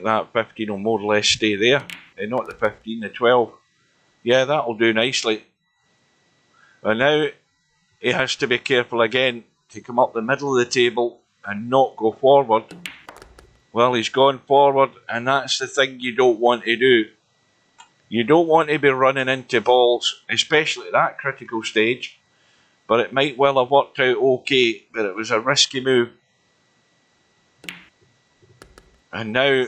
that 15 will more or less stay there, not the 15, the 12. Yeah, that'll do nicely. And now he has to be careful again to come up the middle of the table and not go forward. Well, he's gone forward, and that's the thing you don't want to do. You don't want to be running into balls, especially at that critical stage. But it might well have worked out okay, but it was a risky move. And now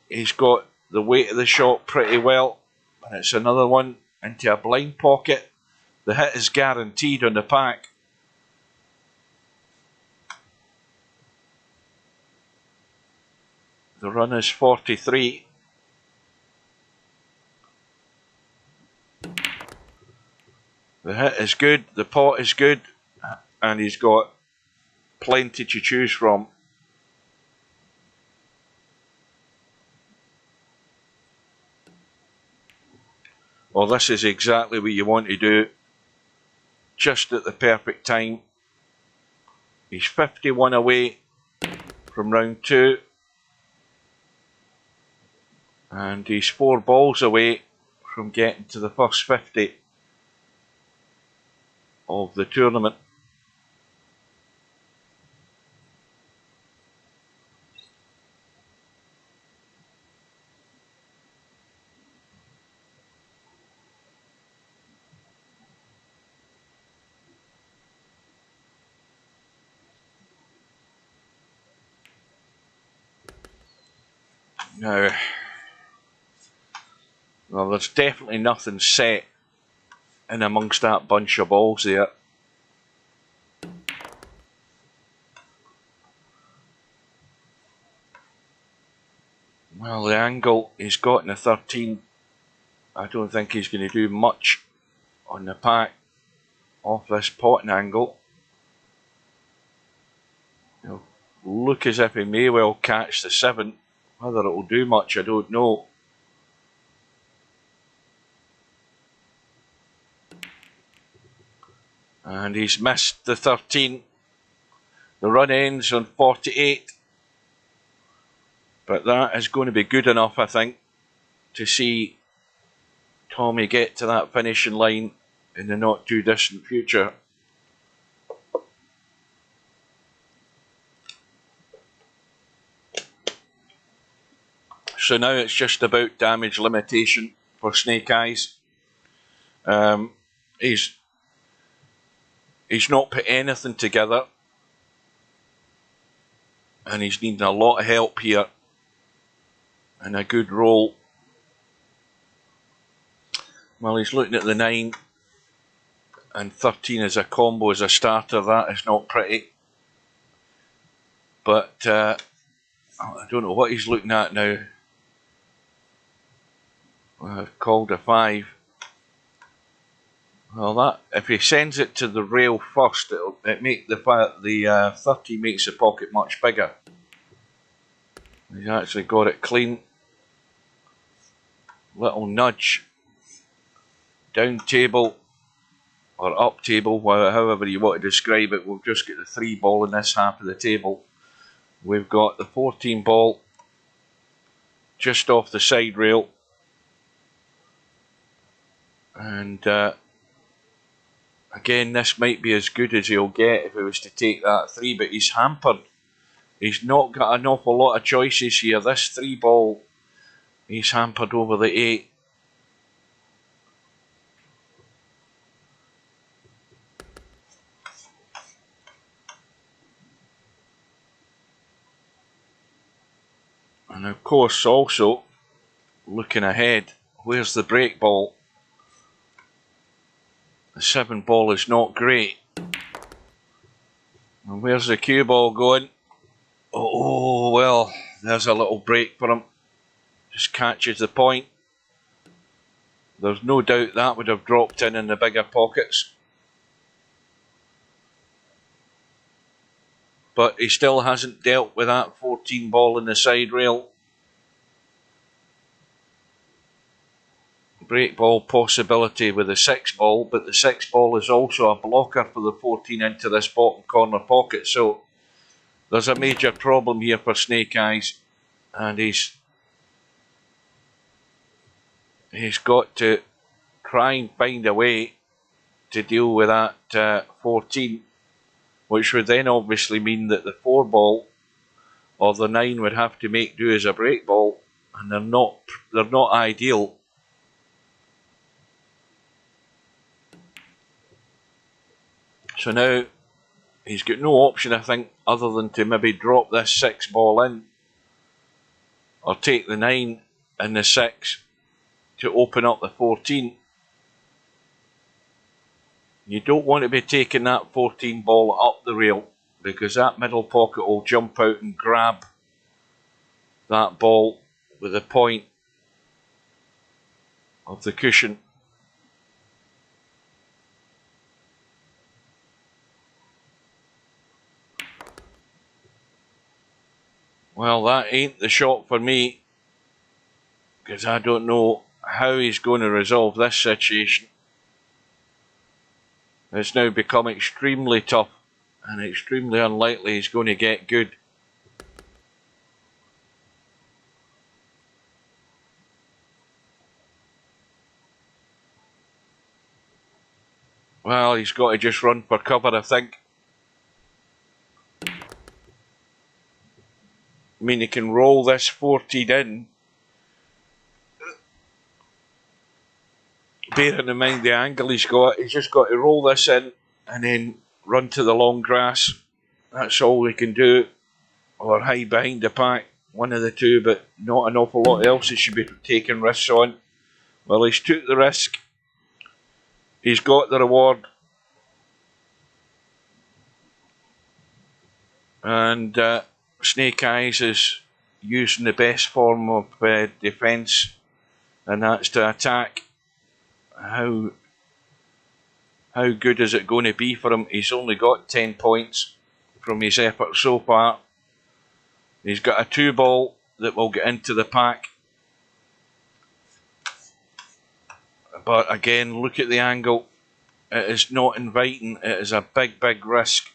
he's got the weight of the shot pretty well. And it's another one into a blind pocket. The hit is guaranteed on the pack. The run is 43. The hit is good, the pot is good, and he's got plenty to choose from. Well, this is exactly what you want to do, just at the perfect time. He's 51 away from round 2, and he's 4 balls away from getting to the first 50 of the tournament. Now, Well, there's definitely nothing set in amongst that bunch of balls there. Well, the angle he's got in the 13, I don't think he's going to do much on the pack off this potting angle. He'll look as if he may well catch the 7. Whether it will do much, I don't know. And he's missed the 13. The run ends on 48. But that is going to be good enough, I think, to see Tommyy get to that finishing line in the not too distant future. So now it's just about damage limitation for Snake Eyes. He's not put anything together, and he's needing a lot of help here and a good roll. Well, he's looking at the 9 and 13 as a combo, as a starter. That is not pretty. But I don't know what he's looking at now. Well, I've called a 5. Well, that if he sends it to the rail first, it make the 30 makes the pocket much bigger. He's actually got it clean. Little nudge. Down table or up table, however you want to describe it. We'll just get the 3 ball in this half of the table. We've got the 14 ball just off the side rail. And again, this might be as good as he'll get if he was to take that 3, but he's hampered. He's not got an awful lot of choices here. This 3 ball, he's hampered over the 8. And of course, also looking ahead, where's the break ball? The 7 ball is not great. And where's the cue ball going? Oh, well, there's a little break for him. Just catches the point. There's no doubt that would have dropped in the bigger pockets. But he still hasn't dealt with that 14 ball in the side rail. Break ball possibility with the 6 ball, but the 6 ball is also a blocker for the 14 into this bottom corner pocket. So there's a major problem here for Snake Eyes, and he's got to try and find a way to deal with that 14, which would then obviously mean that the 4 ball or the 9 would have to make do as a break ball, and they're not ideal. So now he's got no option, I think, other than to maybe drop this 6 ball in, or take the 9 and the 6 to open up the 14. You don't want to be taking that 14 ball up the rail, because that middle pocket will jump out and grab that ball with the point of the cushion. Well, that ain't the shot for me, because I don't know how he's going to resolve this situation. It's now become extremely tough and extremely unlikely he's going to get good. Well, he's got to just run for cover, I think. I mean, he can roll this 14 in, bearing in mind the angle he's got. He's just got to roll this in and then run to the long grass. That's all he can do, or hide behind the pack, one of the two, but not an awful lot else he should be taking risks on. Well, he's took the risk. He's got the reward. And Snake Eyes is using the best form of defence, and that's to attack. How good is it going to be for him? He's only got 10 points from his effort so far. He's got a 2-ball that will get into the pack. But again, look at the angle. It is not inviting. It is a big, big risk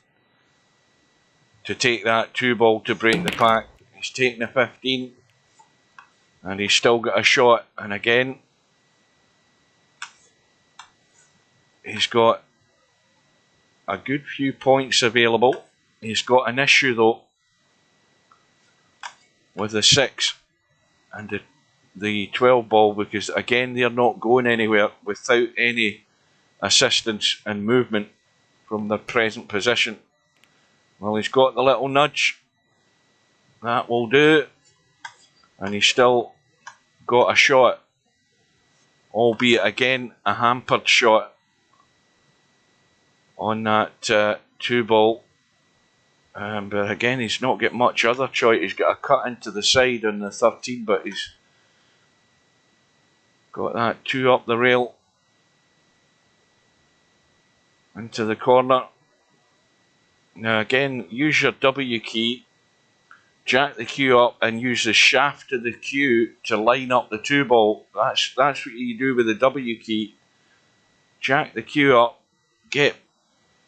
to take that 2-ball to break the pack. He's taking a 15 and he's still got a shot. And again, he's got a good few points available. He's got an issue though with the 6 and the 12-ball, because again they're not going anywhere without any assistance and movement from their present position. Well, he's got the little nudge. That will do. And he's still got a shot, albeit again a hampered shot on that 2-ball. But again, he's not got much other choice. He's got a cut into the side on the 13, but he's got that 2 up the rail into the corner. Now again, use your W key, jack the cue up and use the shaft of the cue to line up the 2-ball. That's what you do with the W key. Jack the cue up, get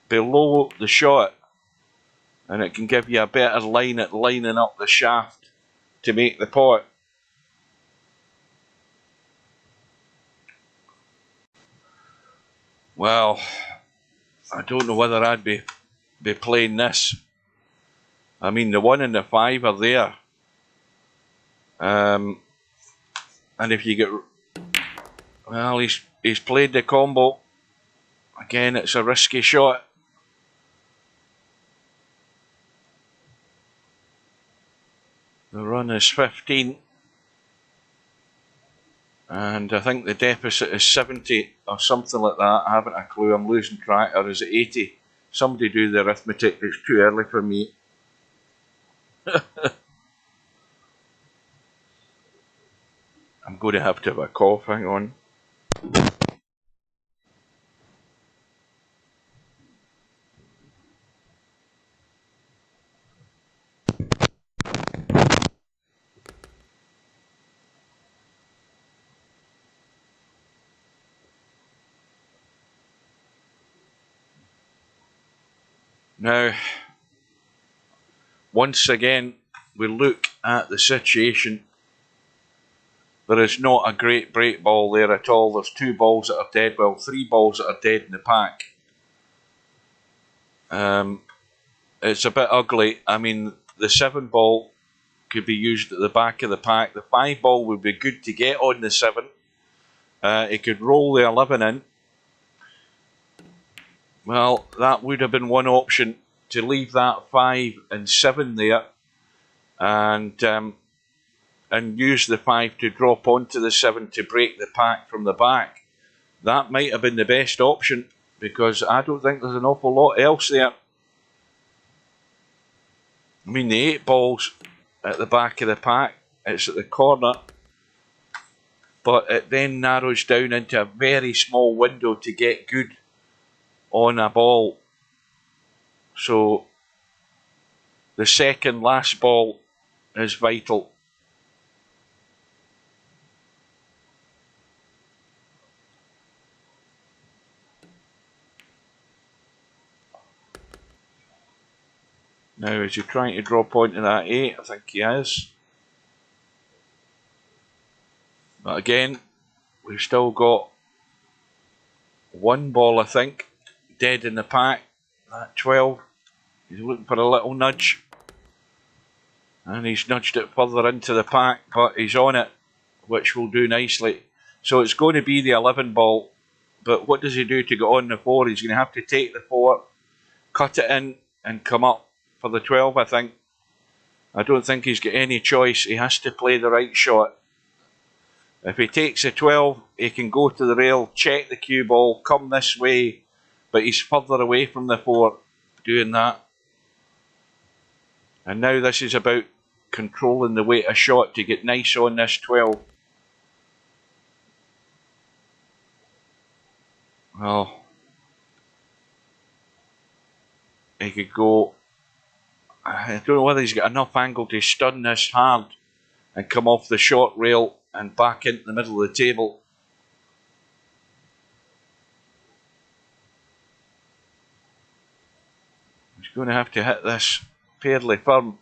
below the shot, and it can give you a better line at lining up the shaft to make the pot. Well, I don't know whether I'd be playing this. I mean, the 1 and the 5 are there. And if you get... Well, he's played the combo. Again, it's a risky shot. The run is 15. And I think the deficit is 70 or something like that. I haven't a clue. I'm losing track. Or is it 80? Somebody do the arithmetic. It's too early for me. I'm going to have a cough. Hang on. Now, once again, we look at the situation. There is not a great break ball there at all. There's 2 balls that are dead. Well, 3 balls that are dead in the pack. It's a bit ugly. I mean, the 7-ball could be used at the back of the pack. The 5-ball would be good to get on the 7. It could roll the 11 in. Well, that would have been one option, to leave that 5 and 7 there, and use the 5 to drop onto the 7 to break the pack from the back. That might have been the best option, because I don't think there's an awful lot else there. I mean, the 8 balls at the back of the pack, it's at the corner, but it then narrows down into a very small window to get good on a ball. So the second last ball is vital. Now, is he trying to drop onto that 8? I think he is. But again, we've still got 1 ball, I think, dead in the pack. That 12. He's looking for a little nudge. And he's nudged it further into the pack, but he's on it, which will do nicely. So it's going to be the 11 ball. But what does he do to get on the 4? He's going to have to take the 4, cut it in, and come up for the 12, I think. I don't think he's got any choice. He has to play the right shot. If he takes a 12, he can go to the rail, check the cue ball, come this way, but he's further away from the 4 doing that. And now this is about controlling the weight of shot to get nice on this 12. Well, he could go, I don't know whether he's got enough angle to stun this hard and come off the short rail and back into the middle of the table. He's going to have to hit this fairly firm.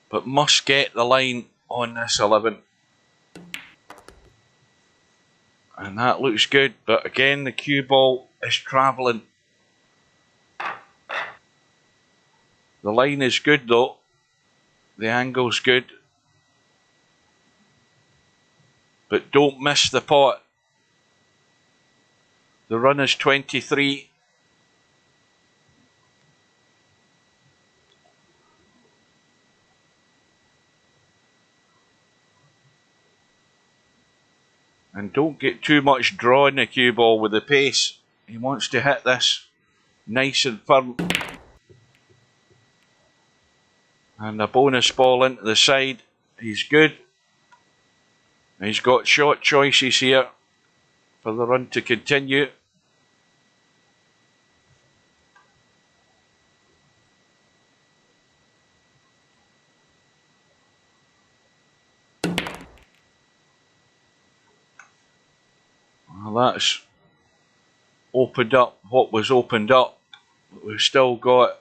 But must get the line on this 11. And that looks good, but again the cue ball is travelling. The line is good though. The angle's good. But don't miss the pot. The run is 23. And don't get too much draw in the cue ball with the pace. He wants to hit this nice and firm. And a bonus ball into the side. He's good. He's got shot choices here for the run to continue. Well, that's opened up what was opened up. But we've still got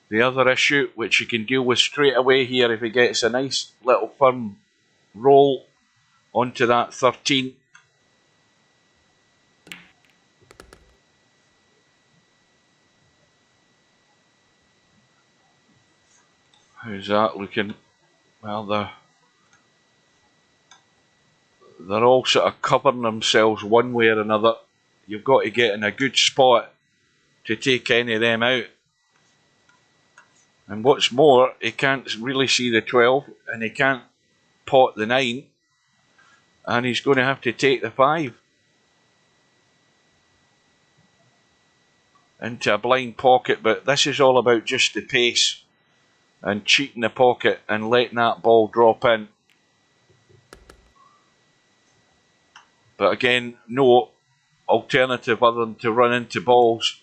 the other issue, which he can deal with straight away here if he gets a nice little firm roll onto that 13. How's that looking? Well, they're all sort of covering themselves one way or another. You've got to get in a good spot to take any of them out. And what's more, he can't really see the 12 and he can't pot the 9. And he's going to have to take the 5 into a blind pocket. But this is all about just the pace and cheating the pocket and letting that ball drop in. But again, no alternative other than to run into balls.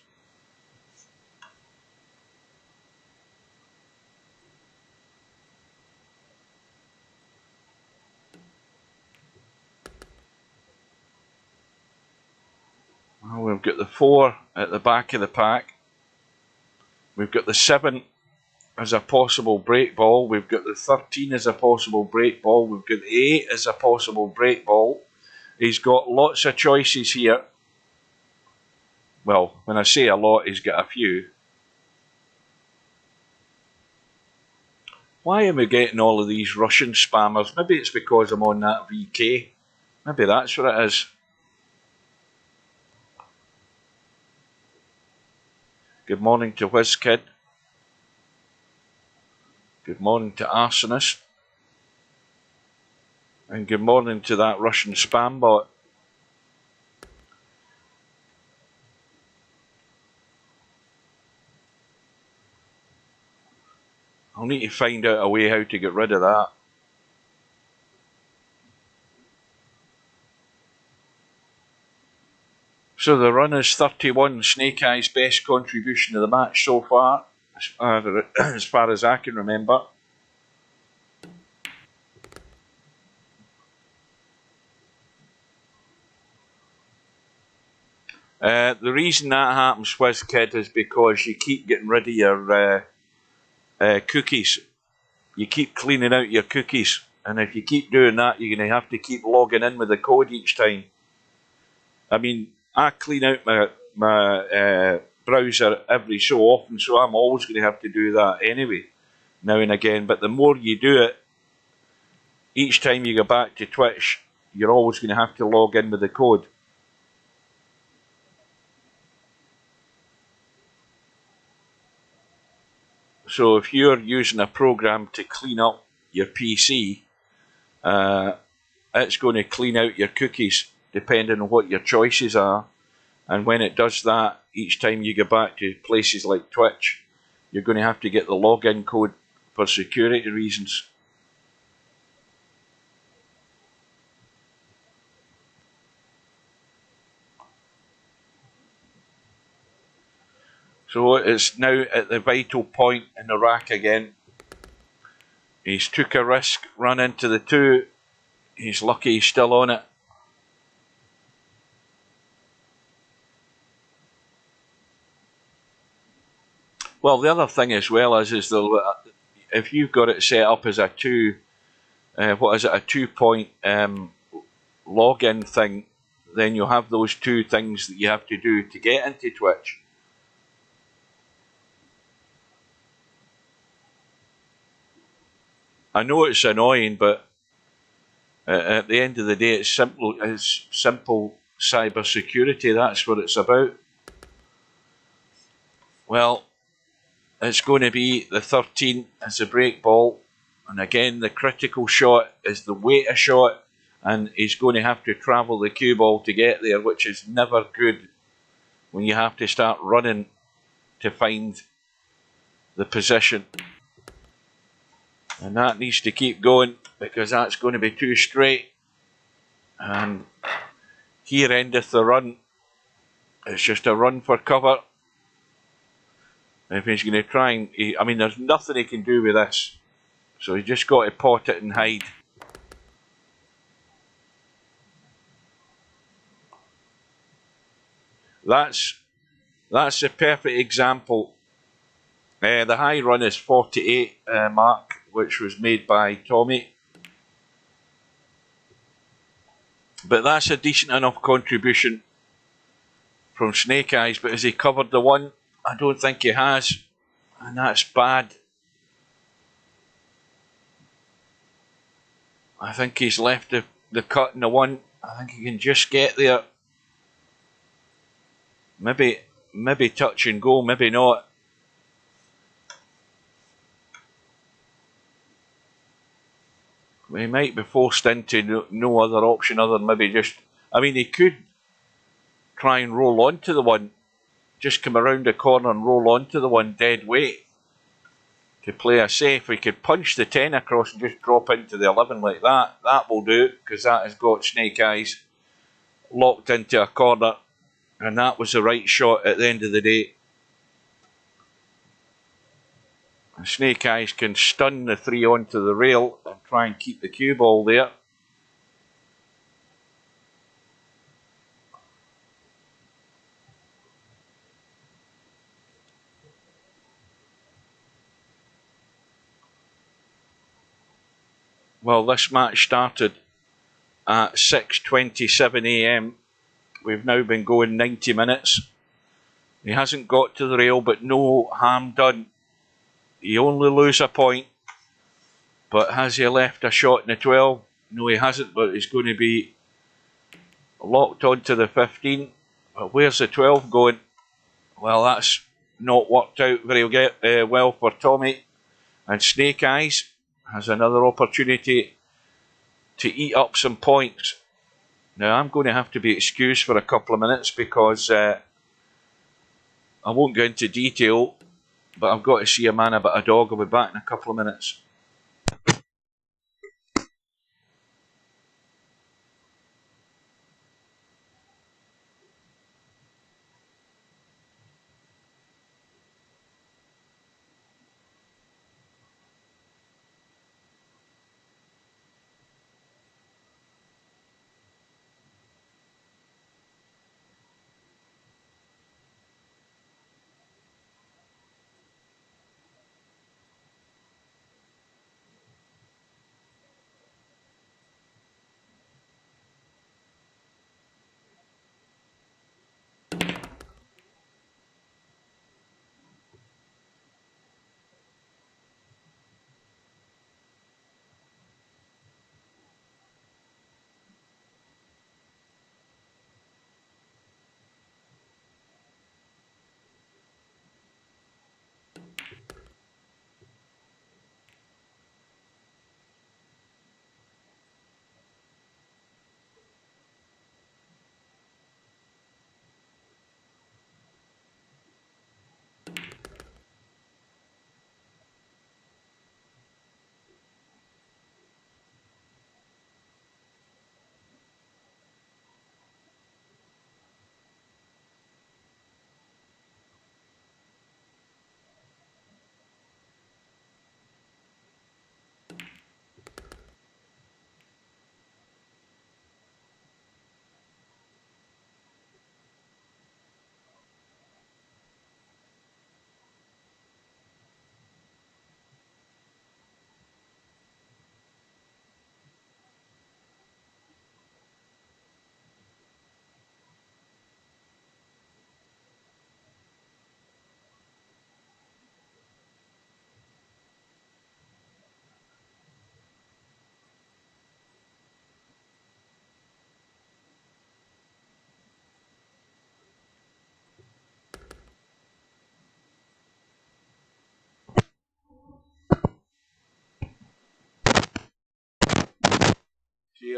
Well, we've got the 4 at the back of the pack. We've got the 7 as a possible break ball. We've got the 13 as a possible break ball. We've got the 8 as a possible break ball. He's got lots of choices here. Well, when I say a lot, he's got a few. Why am I getting all of these Russian spammers? Maybe it's because I'm on that VK. Maybe that's what it is. Good morning to WizKid. Good morning to Arsonist. And good morning to that Russian spam bot. I'll need to find out a way how to get rid of that. So the run is 31, Snake Eye's best contribution to the match so far, as far as I can remember. The reason that happens, WizKid, is because you keep getting rid of your cookies. You keep cleaning out your cookies, and if you keep doing that, you're going to have to keep logging in with the code each time. I mean, I clean out my browser every so often, so I'm always going to have to do that anyway, now and again. But the more you do it, each time you go back to Twitch, you're always going to have to log in with the code. So if you're using a program to clean up your PC, it's going to clean out your cookies depending on what your choices are. And when it does that, each time you go back to places like Twitch, you're going to have to get the login code for security reasons. So it's now at the vital point in the rack again. He's took a risk, run into the 2. He's lucky he's still on it. Well, the other thing as well is if you've got it set up as a 2, a 2-point login thing, then you'll have those 2 things that you have to do to get into Twitch. I know it's annoying, but at the end of the day, it's simple cyber security. That's what it's about. Well, it's going to be the 13 as a break ball. And again, the critical shot is the weighter shot. And he's going to have to travel the cue ball to get there, which is never good when you have to start running to find the position. And that needs to keep going because that's going to be too straight. And here endeth the run. It's just a run for cover. If he's going to try and... I mean, there's nothing he can do with this. So he's just got to pot it and hide. That's a perfect example. The high run is 48 mark, which was made by Tommyy. But that's a decent enough contribution from Snake Eyes. But has he covered the 1? I don't think he has. And that's bad. I think he's left the cut in the 1. I think he can just get there. Maybe touch and go, maybe not. He might be forced into no other option other than maybe just... I mean, he could try and roll onto the 1. Just come around the corner and roll onto the 1 dead weight. To play a safe, he could punch the 10 across and just drop into the 11 like that. That will do, because that has got Snake Eyes locked into a corner. And that was the right shot at the end of the day. And Snake Eyes can stun the 3 onto the rail and try and keep the cue ball there. Well, this match started at 6:27 a.m. We've now been going 90 minutes. He hasn't got to the rail, but no harm done. He only lose a point. But has he left a shot in the 12? No, he hasn't, but he's going to be locked onto the 15. But where's the 12 going? Well, that's not worked out very well for Tommyy. And Snake Eyes has another opportunity to eat up some points. Now, I'm going to have to be excused for a couple of minutes because I won't go into detail, but I've got to see a man about a dog. I'll be back in a couple of minutes.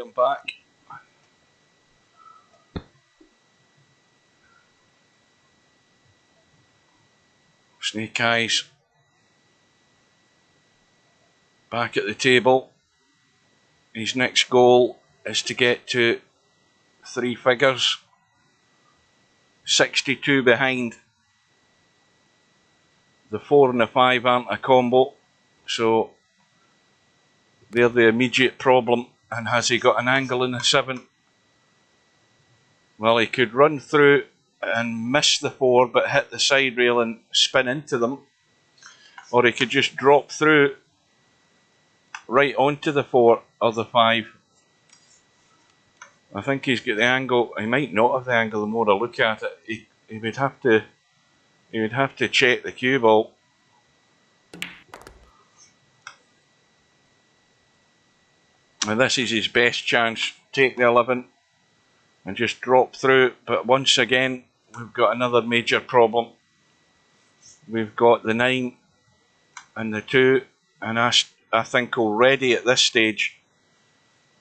I'm back. Snake Eyes back at the table. His next goal is to get to 3 figures. 62 behind. The 4 and the 5 aren't a combo, so they're the immediate problem. And has he got an angle in the 7? Well, he could run through and miss the 4 but hit the side rail and spin into them, or he could just drop through right onto the 4 or the 5. I think he's got the angle. He might not have the angle. The more I look at it, he would have to check the cue ball. And this is his best chance. Take the 11 and just drop through. But once again, we've got another major problem. We've got the 9 and the 2, and I think already at this stage,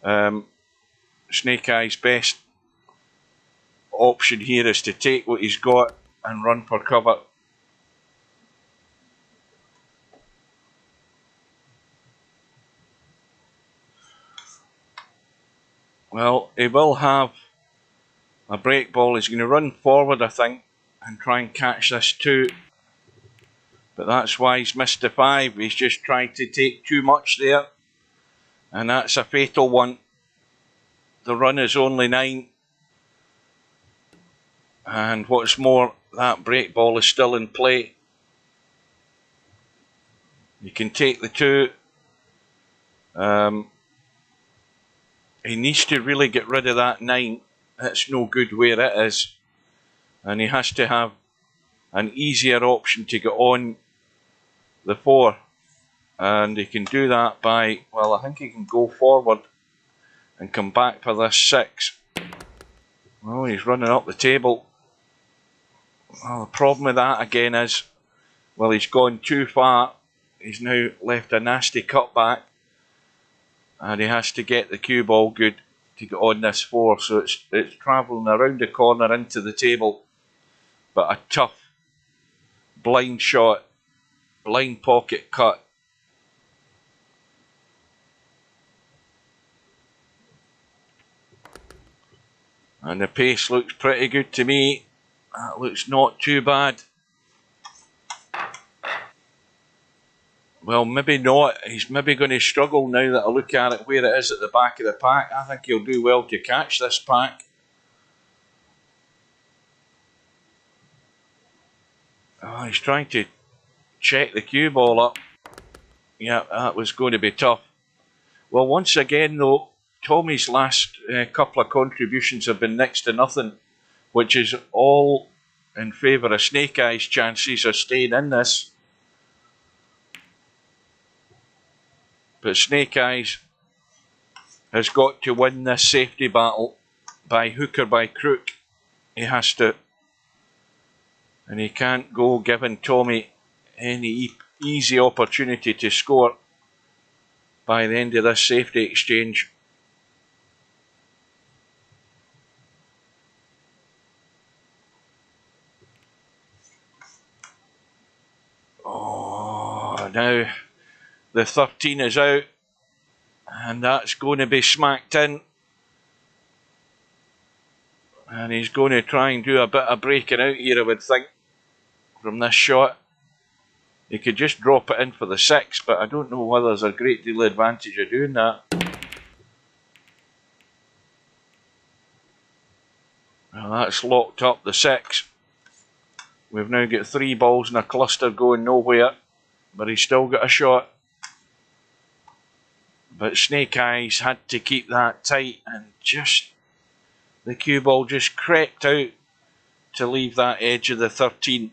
Snake Eye's best option here is to take what he's got and run for cover. Well, he will have a break ball. He's going to run forward, I think, and try and catch this 2. But that's why he's missed the 5. He's just tried to take too much there. And that's a fatal one. The run is only 9. And what's more, that break ball is still in play. You can take the 2. He needs to really get rid of that 9. It's no good where it is. And he has to have an easier option to get on the 4. And he can do that by, well, I think he can go forward and come back for this 6. Well, he's running up the table. Well, the problem with that again is, well, he's gone too far. He's now left a nasty cutback. And he has to get the cue ball good to get on this 4. So it's travelling around the corner into the table. But a tough blind shot, blind pocket cut. And the pace looks pretty good to me. That looks not too bad. Well, maybe not. He's maybe going to struggle now that I look at it where it is at the back of the pack. I think he'll do well to catch this pack. Oh, he's trying to check the cue ball up. Yeah, that was going to be tough. Well, once again though, Tommy's last couple of contributions have been next to nothing, which is all in favour of Snake Eyes' chances of staying in this. But Snake Eyes has got to win this safety battle by hook or by crook. He has to. And he can't go giving Tommyy any easy opportunity to score by the end of this safety exchange. Oh, now the 13 is out, and that's going to be smacked in. And he's going to try and do a bit of breaking out here, I would think, from this shot. He could just drop it in for the 6, but I don't know whether there's a great deal of advantage of doing that. Well, that's locked up the 6. We've now got 3 balls in a cluster going nowhere, but he's still got a shot. But Snake Eyes had to keep that tight, and just the cue ball just crept out to leave that edge of the 13.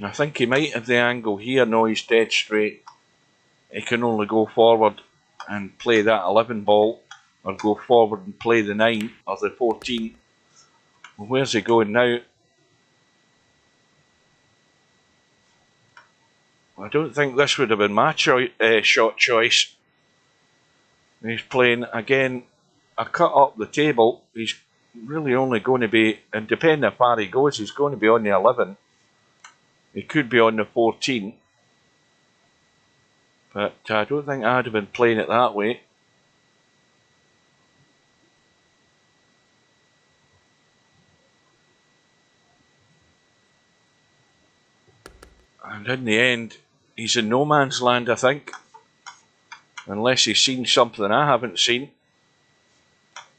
I think he might have the angle here. No, he's dead straight. He can only go forward and play that 11 ball, or go forward and play the 9 or the 14. Well, where's he going now? I don't think this would have been my shot choice. He's playing again a cut up the table. He's really only going to be, and depending how far he goes, he's going to be on the 11. He could be on the 14. But I don't think I'd have been playing it that way. And in the end, he's in no man's land, I think. Unless he's seen something I haven't seen.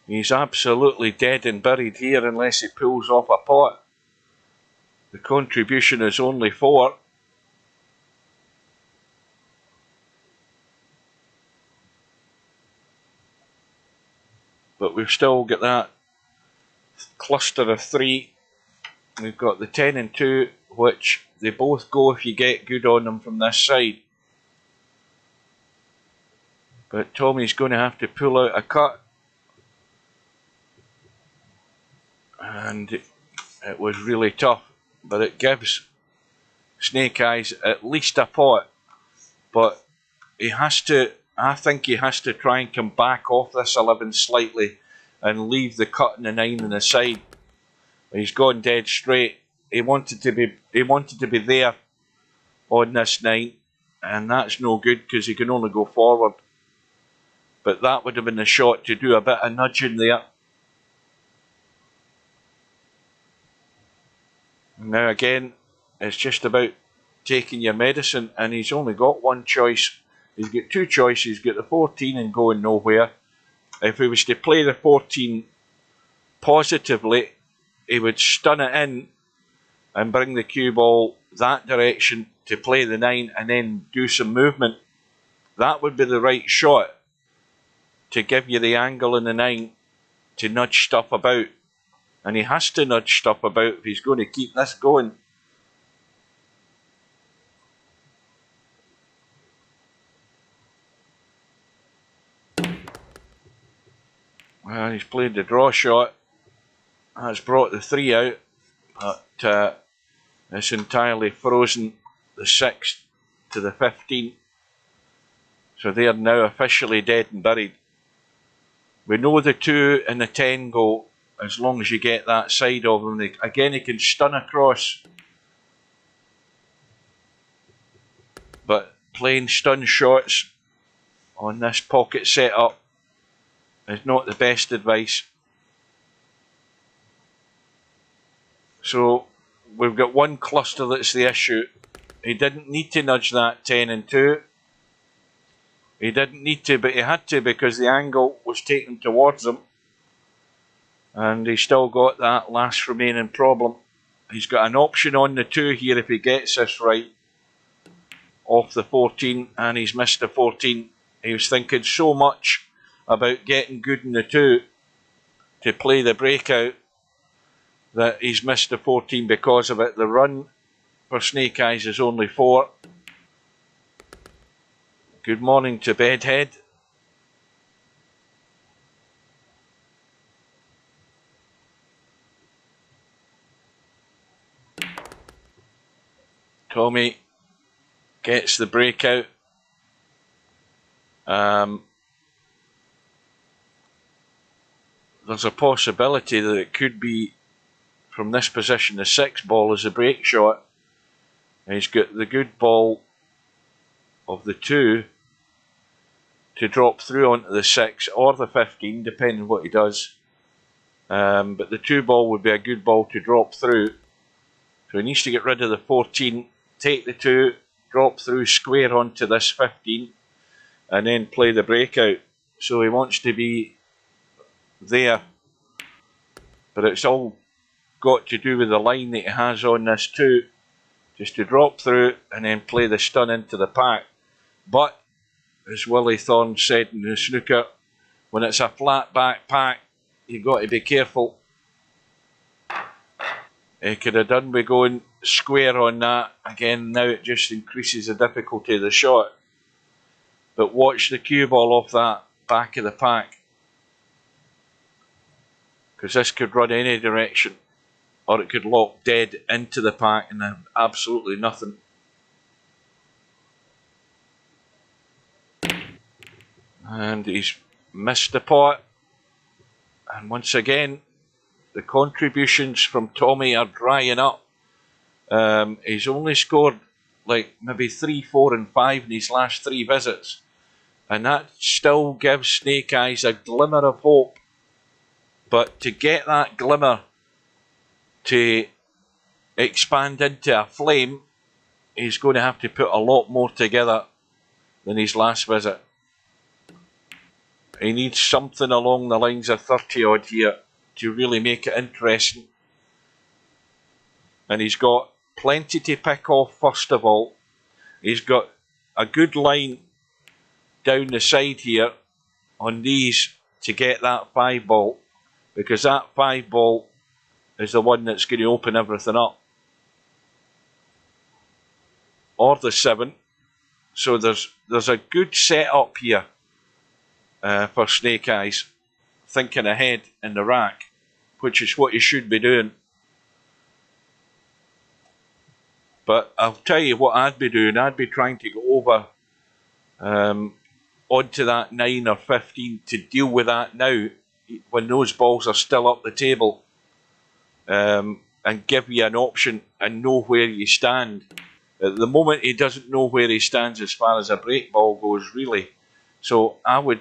He's absolutely dead and buried here unless he pulls off a pot. The contribution is only 4. But we've still got that cluster of 3. We've got the 10 and 2, which they both go if you get good on them from this side. But Tommy's going to have to pull out a cut. And it was really tough. But it gives Snake Eyes at least a pot. But he has to, I think he has to try and come back off this 11 slightly and leave the cut and the 9 on the side. He's gone dead straight. He wanted to be there on this 9, and that's no good because he can only go forward. But that would have been the shot to do a bit of nudging there. Now again, it's just about taking your medicine, and he's only got one choice. He's got 2 choices. He's got the 14 and going nowhere. If he was to play the 14 positively, he would stun it in and bring the cue ball that direction to play the 9 and then do some movement. That would be the right shot to give you the angle in the 9 to nudge stuff about. And he has to nudge stuff about if he's going to keep this going. Well, he's played the draw shot. That's brought the 3 out. But it's entirely frozen the 6 to the 15. So they are now officially dead and buried. We know the 2 and the 10 go as long as you get that side of them. Again, he can stun across. But playing stun shots on this pocket setup is not the best advice. So we've got one cluster that's the issue. He didn't need to nudge that 10 and 2. He didn't need to, but he had to because the angle was taken towards him. And he still got that last remaining problem. He's got an option on the 2 here if he gets this right. Off the 14, and he's missed the 14. He was thinking so much about getting good in the 2 to play the breakout that he's missed the 14 because of it. The run for Snake Eyes is only 4. Good morning to Bedhead. Tommyy gets the breakout. There's a possibility that it could be from this position the 6 ball is a break shot. And he's got the good ball of the 2 to drop through onto the 6 or the 15, depending on what he does. But the 2 ball would be a good ball to drop through. So he needs to get rid of the 14, take the 2, drop through square onto this 15, and then play the breakout. So he wants to be there. But it's all got to do with the line that he has on this 2. Just to drop through and then play the stun into the pack. But, as Willie Thorne said in the snooker, when it's a flat back pack, you've got to be careful. He could have done with going square on that. Again, now it just increases the difficulty of the shot. But watch the cue ball off that back of the pack. Because this could run any direction. Or it could lock dead into the pack and have absolutely nothing. And he's missed the pot. And once again, the contributions from Tommyy are drying up. He's only scored like maybe 3, 4 and 5 in his last 3 visits. And that still gives Snake Eyes a glimmer of hope. But to get that glimmer to expand into a flame, he's going to have to put a lot more together than his last visit. He needs something along the lines of 30 odd here to really make it interesting. And he's got plenty to pick off first of all. He's got a good line down the side here on these to get that 5 ball, because that 5 ball is the one that's going to open everything up. Or the 7. So there's a good setup here for Snake Eyes, thinking ahead in the rack, which is what he should be doing. But I'll tell you what I'd be doing. I'd be trying to go over onto that 9 or 15 to deal with that now, when those balls are still up the table, and give you an option and know where you stand. At the moment, he doesn't know where he stands as far as a break ball goes, really. So I would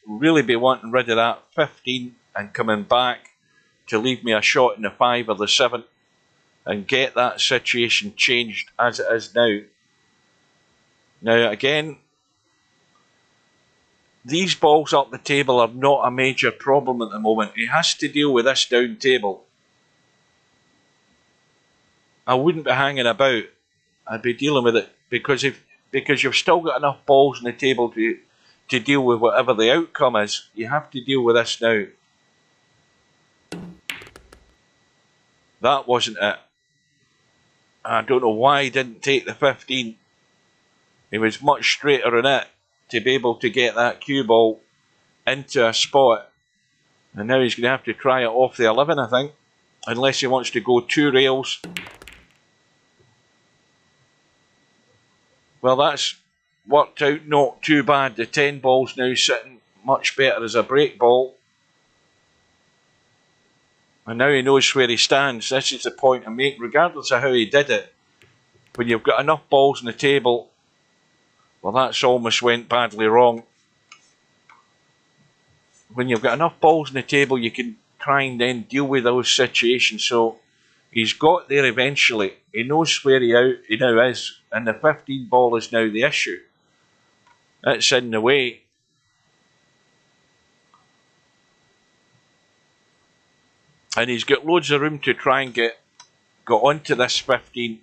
really be wanting rid of that 15 and coming back to leave me a shot in the 5 or the 7 and get that situation changed as it is now. Now again, these balls up the table are not a major problem at the moment. He has to deal with this down table. I wouldn't be hanging about. I'd be dealing with it because you've still got enough balls on the table to deal with whatever the outcome is. You have to deal with this now. That wasn't it. I don't know why he didn't take the 15. He was much straighter in it to be able to get that cue ball into a spot. And now he's going to have to try it off the 11, I think. Unless he wants to go 2 rails. Well, that's worked out not too bad. The 10 ball's now sitting much better as a break ball. And now he knows where he stands. This is the point I make, regardless of how he did it. When you've got enough balls on the table, well, that's almost went badly wrong. When you've got enough balls on the table, you can try and then deal with those situations. So he's got there eventually. He knows where he now is. And the 15 ball is now the issue. It's in the way. And he's got loads of room to try and get onto this 15.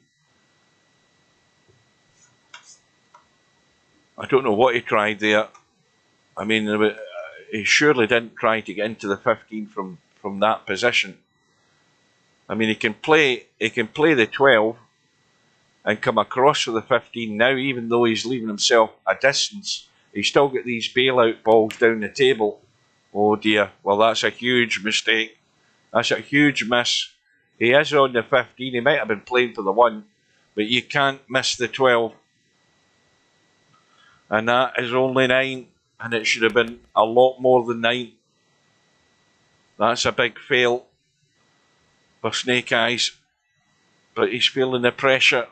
I don't know what he tried there. I mean, he surely didn't try to get into the 15 from that position. I mean, he can play the 12 and come across with the 15 now, even though he's leaving himself a distance. He's still got these bailout balls down the table. Oh dear, well that's a huge mistake. That's a huge miss. He is on the 15, he might have been playing for the 1, but you can't miss the 12. And that is only 9, and it should have been a lot more than 9. That's a big fail for Snake Eyes, but he's feeling the pressure.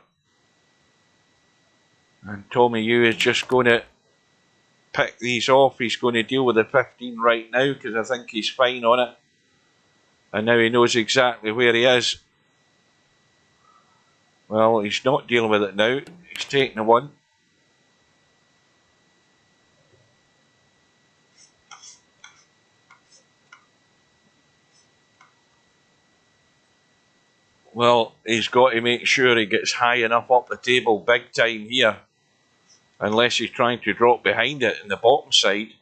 And Tommyy is just going to pick these off. He's going to deal with the 15 right now because I think he's fine on it. And now he knows exactly where he is. Well, he's not dealing with it now. He's taking the 1. Well, he's got to make sure he gets high enough up the table big time here. Unless he's trying to drop behind it in the bottom side.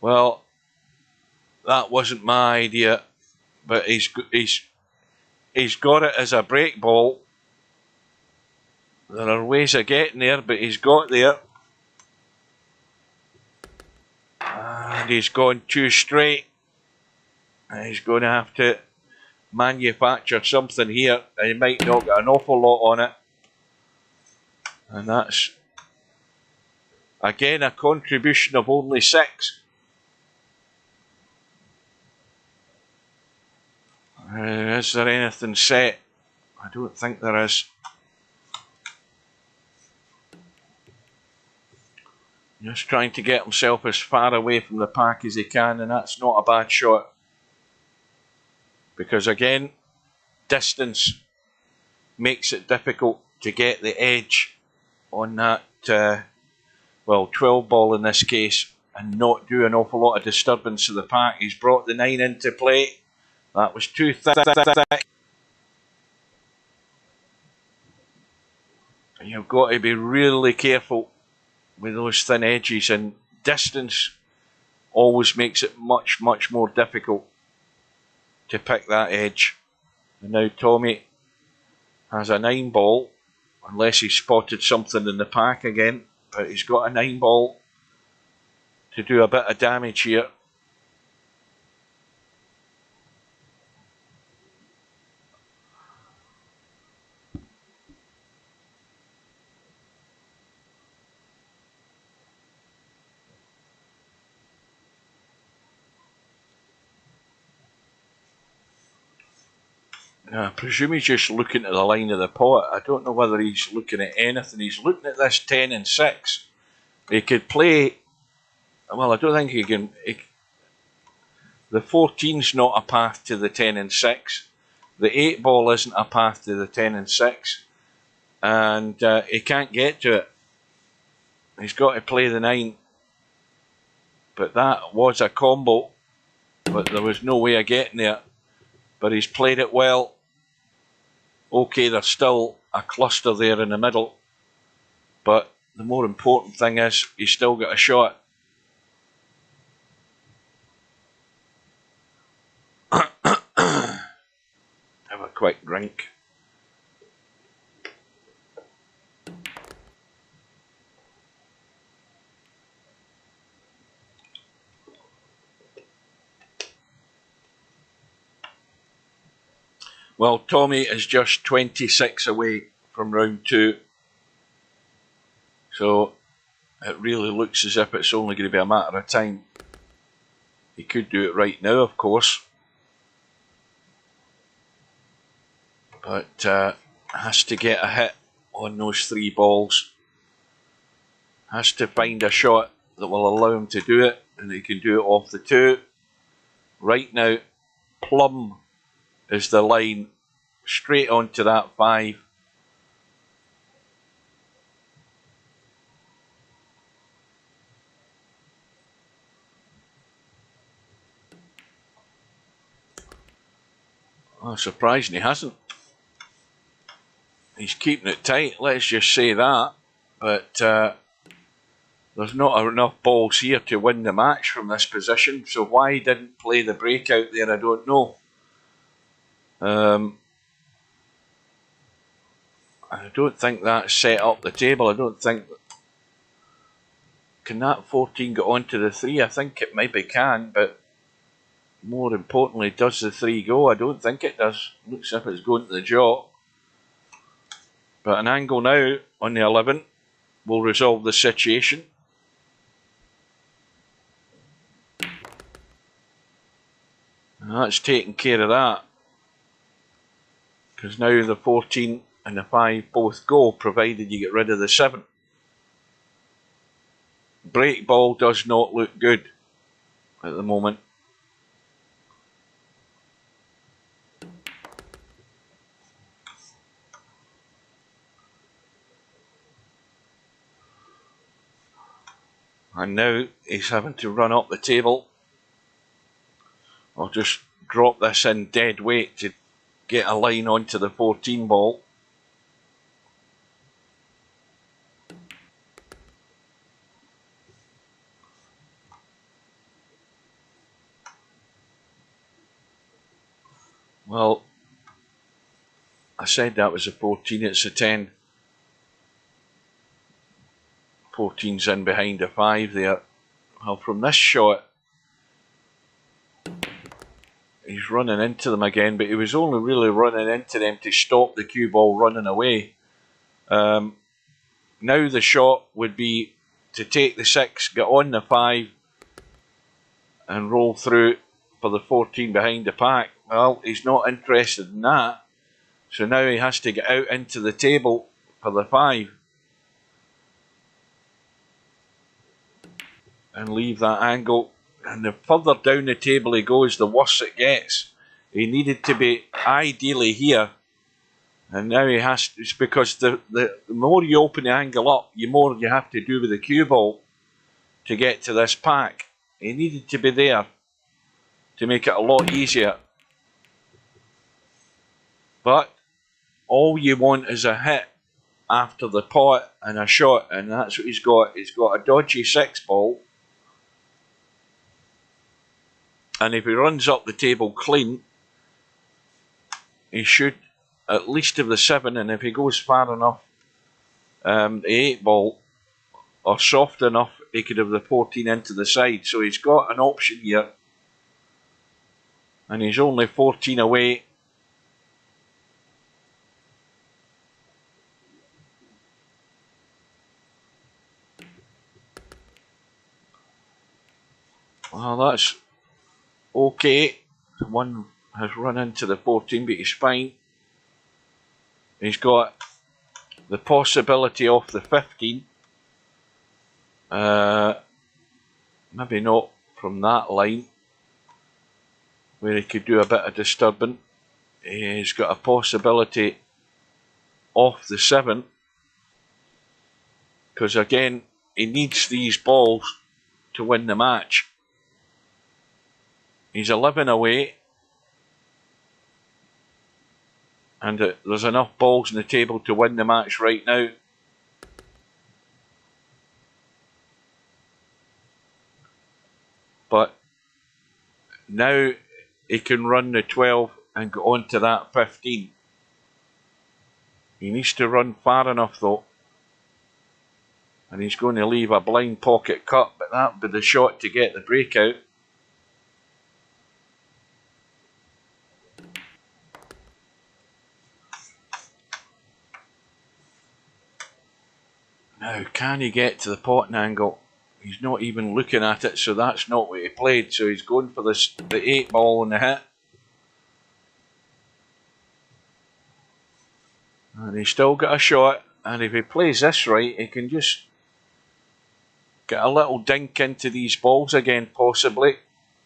Well, that wasn't my idea. But he's got it as a break ball. There are ways of getting there, but he's got there. And he's gone too straight. And he's going to have to manufacture something here. He might not get an awful lot on it. And that's Again, a contribution of only 6. Is there anything set? I don't think there is. Just trying to get himself as far away from the pack as he can, and that's not a bad shot. Because again, distance makes it difficult to get the edge on that, 12 ball in this case, and not do an awful lot of disturbance to the pack. He's brought the 9 into play. That was too thick. You've got to be really careful with those thin edges, and distance always makes it much, much more difficult to pick that edge. And now Tommyy has a 9 ball, unless he spotted something in the pack again, but he's got a 9 ball to do a bit of damage here. I presume he's just looking at the line of the pot. I don't know whether he's looking at anything. He's looking at this 10 and 6. He could play... Well, I don't think he can... The 14's not a path to the 10 and 6. The 8 ball isn't a path to the 10 and 6. And he can't get to it. He's got to play the 9. But that was a combo. But there was no way of getting there. But he's played it well. Okay, there's still a cluster there in the middle, but the more important thing is he's still got a shot. Have a quick drink. Well, Tommyy is just 26 away from round 2. So it really looks as if it's only going to be a matter of time. He could do it right now, of course. But has to get a hit on those 3 balls. Has to find a shot that will allow him to do it, and he can do it off the 2. Right now, plumb is the line straight onto that 5. Oh, surprising he hasn't. He's keeping it tight, let's just say that. But there's not enough balls here to win the match from this position, so why he didn't play the breakout there, I don't know. I don't think that set up the table. I don't think... Can that 14 get onto the 3? I think it maybe can, but more importantly, does the 3 go? I don't think it does. Looks as if it's going to the jaw. But an angle now on the 11 will resolve the situation. And that's taking care of that. Because now the 14 and the 5 both go, provided you get rid of the 7. Break ball does not look good at the moment. And now he's having to run up the table. I'll just drop this in dead weight to get a line onto the 14 ball. Well, I said that was a 14, it's a 10. 14's in behind a 5 there. Well, from this shot, he's running into them again, but he was only really running into them to stop the cue ball running away. Now the shot would be to take the 6, get on the 5 and roll through for the 14 behind the pack. Well, he's not interested in that, so now he has to get out into the table for the 5 and leave that angle. And the further down the table he goes, the worse it gets. He needed to be ideally here, and now he has to. It's because the more you open the angle up, the more you have to do with the cue ball to get to this pack. He needed to be there to make it a lot easier. But all you want is a hit after the pot and a shot, and that's what he's got. He's got a dodgy 6 ball, and if he runs up the table clean, he should at least have the 7, and if he goes far enough, the 8 ball, or soft enough, he could have the 14 into the side. So he's got an option here, and he's only 14 away. Well, that's okay. One has run into the 14, but he's fine. He's got the possibility of the 15. Maybe not from that line, where he could do a bit of disturbing. He's got a possibility off the 7, because again, he needs these balls to win the match. He's 11 away, and there's enough balls on the table to win the match right now. But now he can run the 12 and go on to that 15. He needs to run far enough though, and he's going to leave a blind pocket cut, but that would be the shot to get the breakout. Now, can he get to the potting angle? He's not even looking at it, so that's not what he played. So he's going for the 8 ball and the hit. And he's still got a shot, and if he plays this right, he can just get a little dink into these balls again, possibly.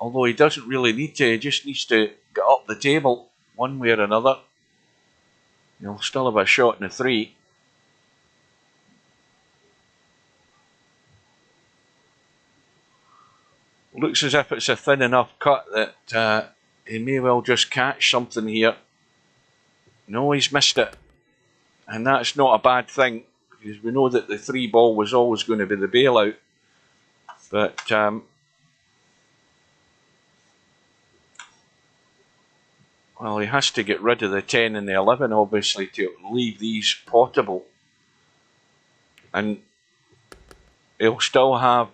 Although he doesn't really need to, he just needs to get up the table one way or another. He'll still have a shot in the 3. Looks as if it's a thin enough cut that he may well just catch something here. No, he's missed it. And that's not a bad thing, because we know that the 3 ball was always going to be the bailout. But well, he has to get rid of the 10 and the 11, obviously, to leave these potable. And he'll still have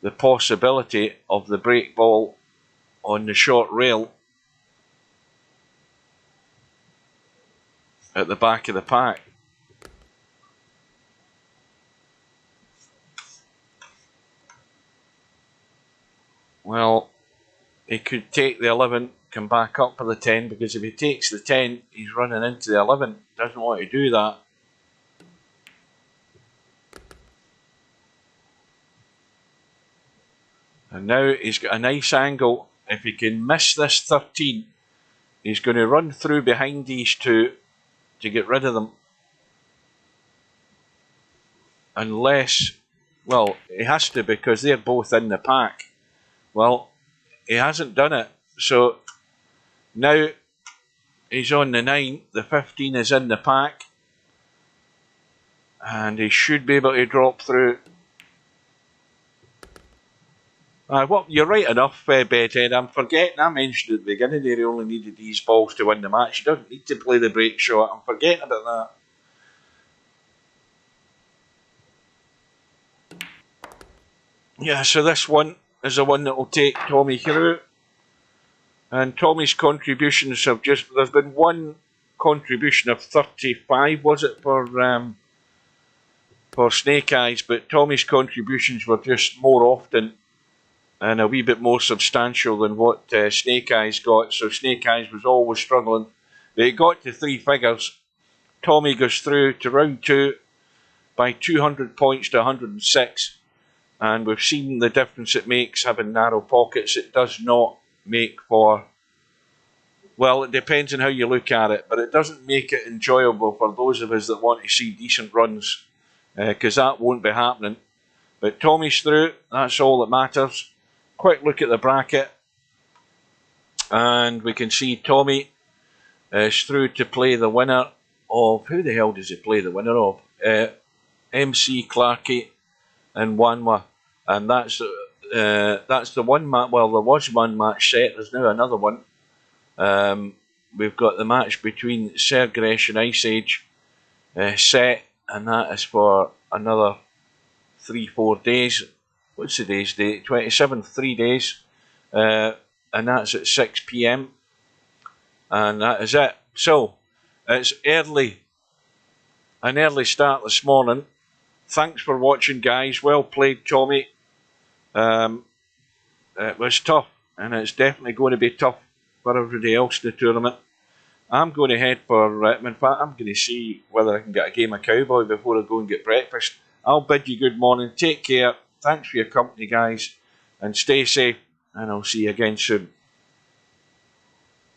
the possibility of the break ball on the short rail at the back of the pack. Well, he could take the 11, come back up for the 10, because if he takes the 10, he's running into the 11. Doesn't want to do that. And now he's got a nice angle. If he can miss this 13, he's going to run through behind these 2 to get rid of them. Unless, well, he has to, because they're both in the pack. Well, he hasn't done it. So now he's on the 9, the 15 is in the pack, and he should be able to drop through. Well, you're right enough, Bedhead. I'm forgetting, I mentioned at the beginning there he only needed these balls to win the match. He doesn't need to play the break shot. I'm forgetting about that. Yeah, so this one is the one that will take Tommyy through. And Tommy's contributions have just, there's been one contribution of 35, was it, for for Snake Eyes, but Tommy's contributions were just more often and a wee bit more substantial than what Snake Eyes got. So Snake Eyes was always struggling. They got to 3 figures. Tommyy goes through to round 2 by 200 points to 106. And we've seen the difference it makes having narrow pockets. It does not make for, well, it depends on how you look at it, but it doesn't make it enjoyable for those of us that want to see decent runs, because that won't be happening. But Tommy's through, that's all that matters. Quick look at the bracket, and we can see Tommyy is through to play the winner of, who the hell does he play the winner of? MC Clarkey and Wanwa, and that's the one match. Well, there was one match set. There's now another one. We've got the match between Sergresh and Ice Age set, and that is for another 3-4 days. What's today's date? 27th, 3 days, and that's at 6 p.m. and that is it. So it's early, an early start this morning. Thanks for watching, guys. Well played, Tommyy. It was tough, and it's definitely going to be tough for everybody else in the tournament. I'm going to head for, in fact, I'm going to see whether I can get a game of cowboy before I go and get breakfast. I'll bid you good morning. Take care. Thanks for your company, guys, and stay safe, and I'll see you again soon.